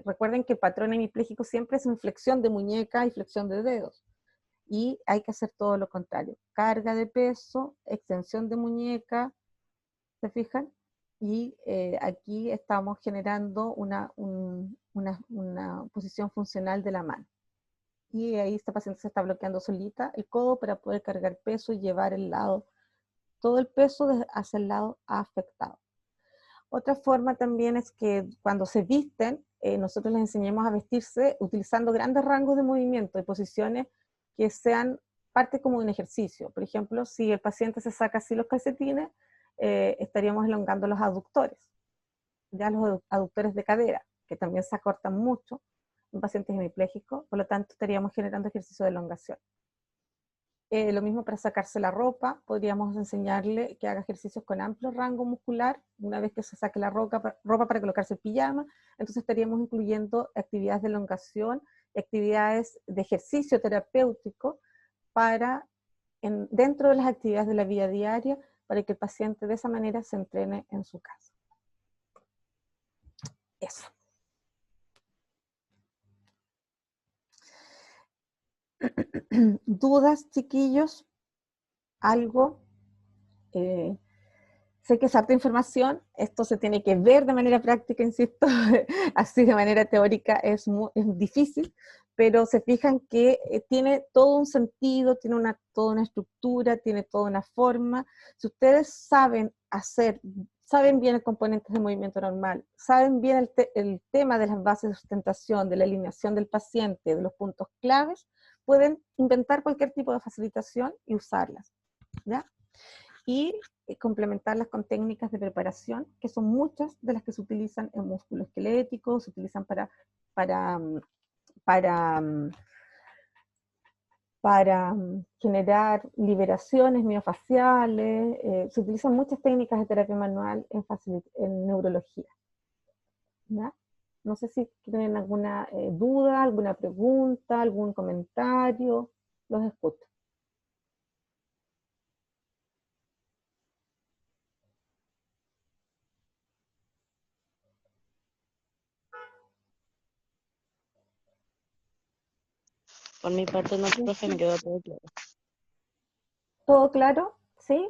A: recuerden que el patrón hemipléjico siempre es en flexión de muñeca y flexión de dedos. Y hay que hacer todo lo contrario. Carga de peso, extensión de muñeca, ¿se fijan? Y aquí estamos generando una posición funcional de la mano. Y ahí esta paciente se está bloqueando solita el codo para poder cargar peso y llevar todo el peso hacia el lado afectado. Otra forma también es que cuando se visten, nosotros les enseñemos a vestirse utilizando grandes rangos de movimiento y posiciones que sean parte como de un ejercicio. Por ejemplo, si el paciente se saca así los calcetines, estaríamos elongando los aductores, ya los aductores de cadera, que también se acortan mucho en pacientes hemipléjicos, por lo tanto estaríamos generando ejercicio de elongación. Lo mismo para sacarse la ropa, podríamos enseñarle que haga ejercicios con amplio rango muscular, una vez que se saque la ropa para colocarse el pijama, entonces estaríamos incluyendo actividades de elongación y actividades de ejercicio terapéutico para, dentro de las actividades de la vida diaria, para que el paciente de esa manera se entrene en su casa. Eso. ¿Dudas, chiquillos? ¿Algo? Sé que es harta información, esto se tiene que ver de manera práctica, insisto, así de manera teórica es difícil, pero se fijan que tiene todo un sentido, tiene toda una estructura, tiene toda una forma. Si ustedes saben bien el componente de movimiento normal, saben bien el tema de las bases de sustentación, de la alineación del paciente, de los puntos claves, pueden inventar cualquier tipo de facilitación y usarlas, ¿ya? Y complementarlas con técnicas de preparación, que son muchas de las que se utilizan en músculo esquelético, se utilizan para generar liberaciones miofaciales, se utilizan muchas técnicas de terapia manual en neurología, ¿ya? No sé si tienen alguna duda, alguna pregunta, algún comentario, los escucho.
F: Por mi parte no, profe, me quedó todo claro.
A: ¿Todo claro? ¿Sí?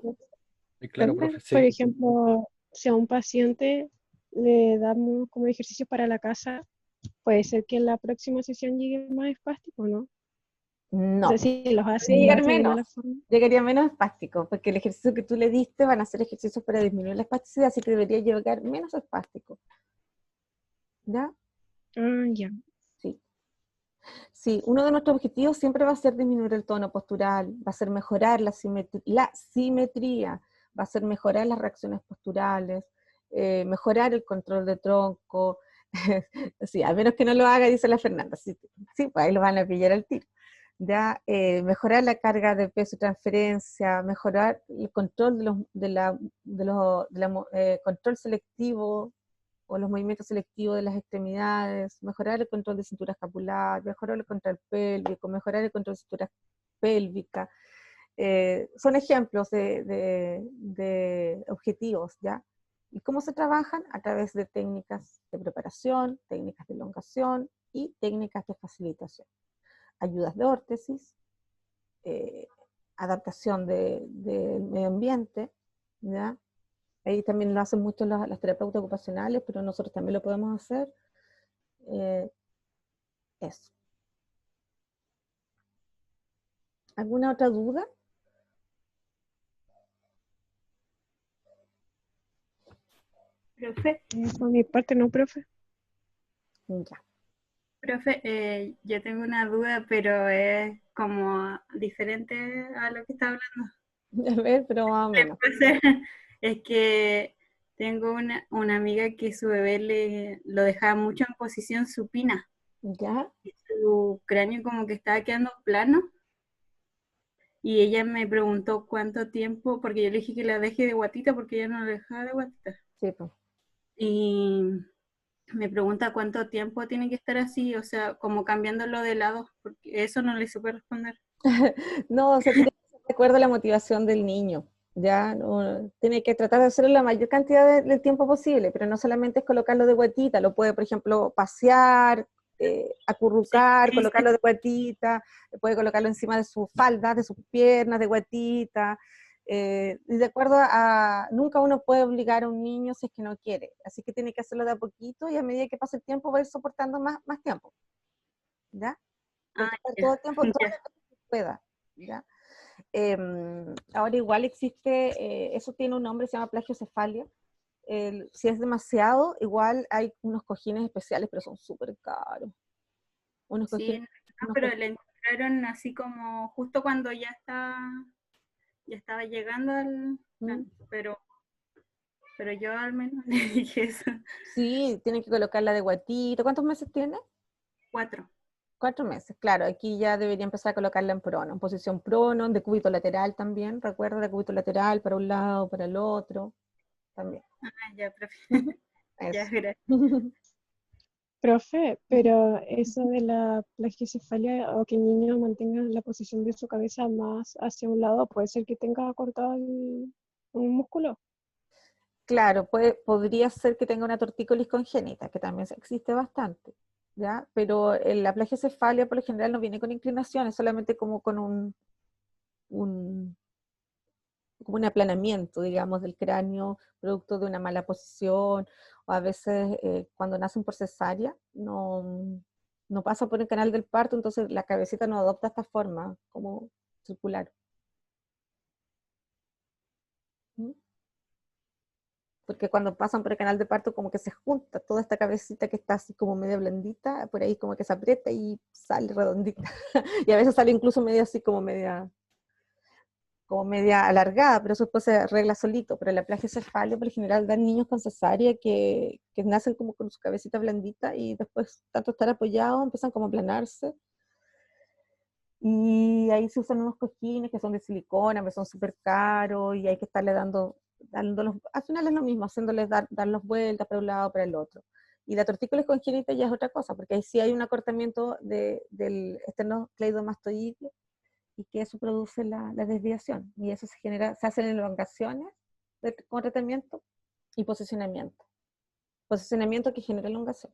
B: Sí, claro,
G: Profe,
B: profe,
G: por
B: sí.
G: ejemplo, si a un paciente le damos como ejercicio para la casa, puede ser que en la próxima sesión llegue más espástico, ¿no? O sea,
A: No.
G: si los hace
A: Puede llegar
G: de
A: menos,
G: mala forma.
A: llegaría menos espástico, porque el ejercicio que tú le diste van a ser ejercicios para disminuir la espasticidad, así que debería llegar menos espástico. ¿Ya?
G: Ah, ya.
A: Sí. Sí, uno de nuestros objetivos siempre va a ser disminuir el tono postural, va a ser mejorar la simetría, va a ser mejorar las reacciones posturales, mejorar el control de tronco. Sí, a menos que no lo haga, dice la Fernanda. Sí, sí, pues ahí lo van a pillar al tiro. Ya, mejorar la carga de peso y transferencia, mejorar el control control selectivo o los movimientos selectivos de las extremidades, mejorar el control de cintura escapular, mejorar el control pélvico, mejorar el control de cintura pélvica. Son ejemplos de objetivos, ¿ya? ¿Y cómo se trabajan? A través de técnicas de preparación, técnicas de elongación y técnicas de facilitación. Ayudas de órtesis, adaptación del medio ambiente, ¿ya? Ahí también lo hacen mucho las terapeutas ocupacionales, pero nosotros también lo podemos hacer. Eso. ¿Alguna otra duda?
H: Profe,
G: Por mi parte no, profe.
A: Ya.
H: profe, yo tengo una duda, pero es como diferente a lo que está hablando.
A: A ver, pero más o menos.
H: Entonces, es que tengo una amiga que su bebé lo dejaba mucho en posición supina.
A: ¿Ya?
H: Y su cráneo como que estaba quedando plano. Y ella me preguntó cuánto tiempo, porque yo le dije que la deje de guatita porque ella no la dejaba de guatita.
A: Sí, pues.
H: Y me pregunta cuánto tiempo tiene que estar así, o sea, como cambiándolo de lado, porque eso no le supe responder.
A: No, o sea, tiene que ser de acuerdo a la motivación del niño, ¿ya? No, tiene que tratar de hacerlo la mayor cantidad de tiempo posible, pero no solamente es colocarlo de guatita, lo puede, por ejemplo, pasear, acurrucar,
H: Sí,
A: colocarlo de guatita, puede colocarlo encima de sus faldas, de sus piernas, de guatita, y de acuerdo nunca uno puede obligar a un niño si es que no quiere, así que tiene que hacerlo de a poquito y a medida que pase el tiempo va a ir soportando más tiempo, ¿ya? Tiene que estar todo el tiempo, todo el tiempo que pueda, ¿ya? Ahora igual existe, eso tiene un nombre, se llama plagiocefalia. Si es demasiado, igual hay unos cojines especiales, pero son súper caros. Unos
H: sí,
A: cojines,
H: no, pero le encontraron así como justo cuando ya estaba llegando al
A: ¿Mm?
H: plan, pero yo al menos le dije eso.
A: Sí, tienen que colocarla de guatito. ¿Cuántos meses tiene?
H: 4.
A: 4 meses, claro. Aquí ya debería empezar a colocarla en prono, en posición prono, de cúbito lateral también. Recuerda, de cúbito lateral para un lado, para el otro, también.
H: Ah, ya, profe. Ya,
A: Eso.
H: gracias.
G: Profe, pero eso de la plagiocefalía o que el niño mantenga la posición de su cabeza más hacia un lado, puede ser que tenga cortado un músculo.
A: Claro, podría ser que tenga una tortícolis congénita, que también existe bastante, ¿ya? Pero la plagiocefalia por lo general no viene con inclinaciones, solamente como con un, como un aplanamiento, digamos, del cráneo, producto de una mala posición, o a veces cuando nacen por cesárea, no pasa por el canal del parto, entonces la cabecita no adopta esta forma como circular. ¿Mm? Porque cuando pasan por el canal de parto como que se junta toda esta cabecita que está así como media blandita, por ahí como que se aprieta y sale redondita. Y a veces sale incluso media así como media alargada, pero eso después se arregla solito. Pero la plagiocefalia por lo general dan niños con cesárea que nacen como con su cabecita blandita y después tanto estar apoyados empiezan como a aplanarse. Y ahí se usan unos cojines que son de silicona, que son súper caros y hay que estarle dándolos, al final es lo mismo, haciéndoles darlos vueltas para un lado, para el otro. Y la tortícolis congénita ya es otra cosa, porque ahí sí hay un acortamiento del esternocleidomastoideo y que eso produce la desviación. Y eso se hacen elongaciones con tratamiento y posicionamiento. Posicionamiento que genera elongación.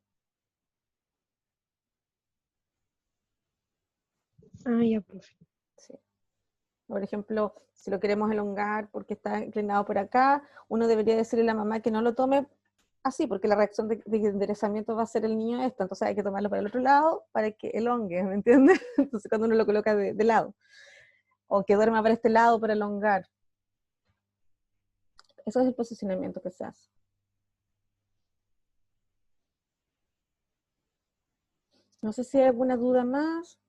G: Ah, ya, profe.
A: Sí. Por ejemplo, si lo queremos elongar porque está inclinado por acá, uno debería decirle a la mamá que no lo tome así, porque la reacción de enderezamiento va a ser el niño esta, entonces hay que tomarlo para el otro lado para que elongue, ¿me entiendes? Entonces cuando uno lo coloca de lado, o que duerma para este lado para elongar. Eso es el posicionamiento que se hace. No sé si hay alguna duda más.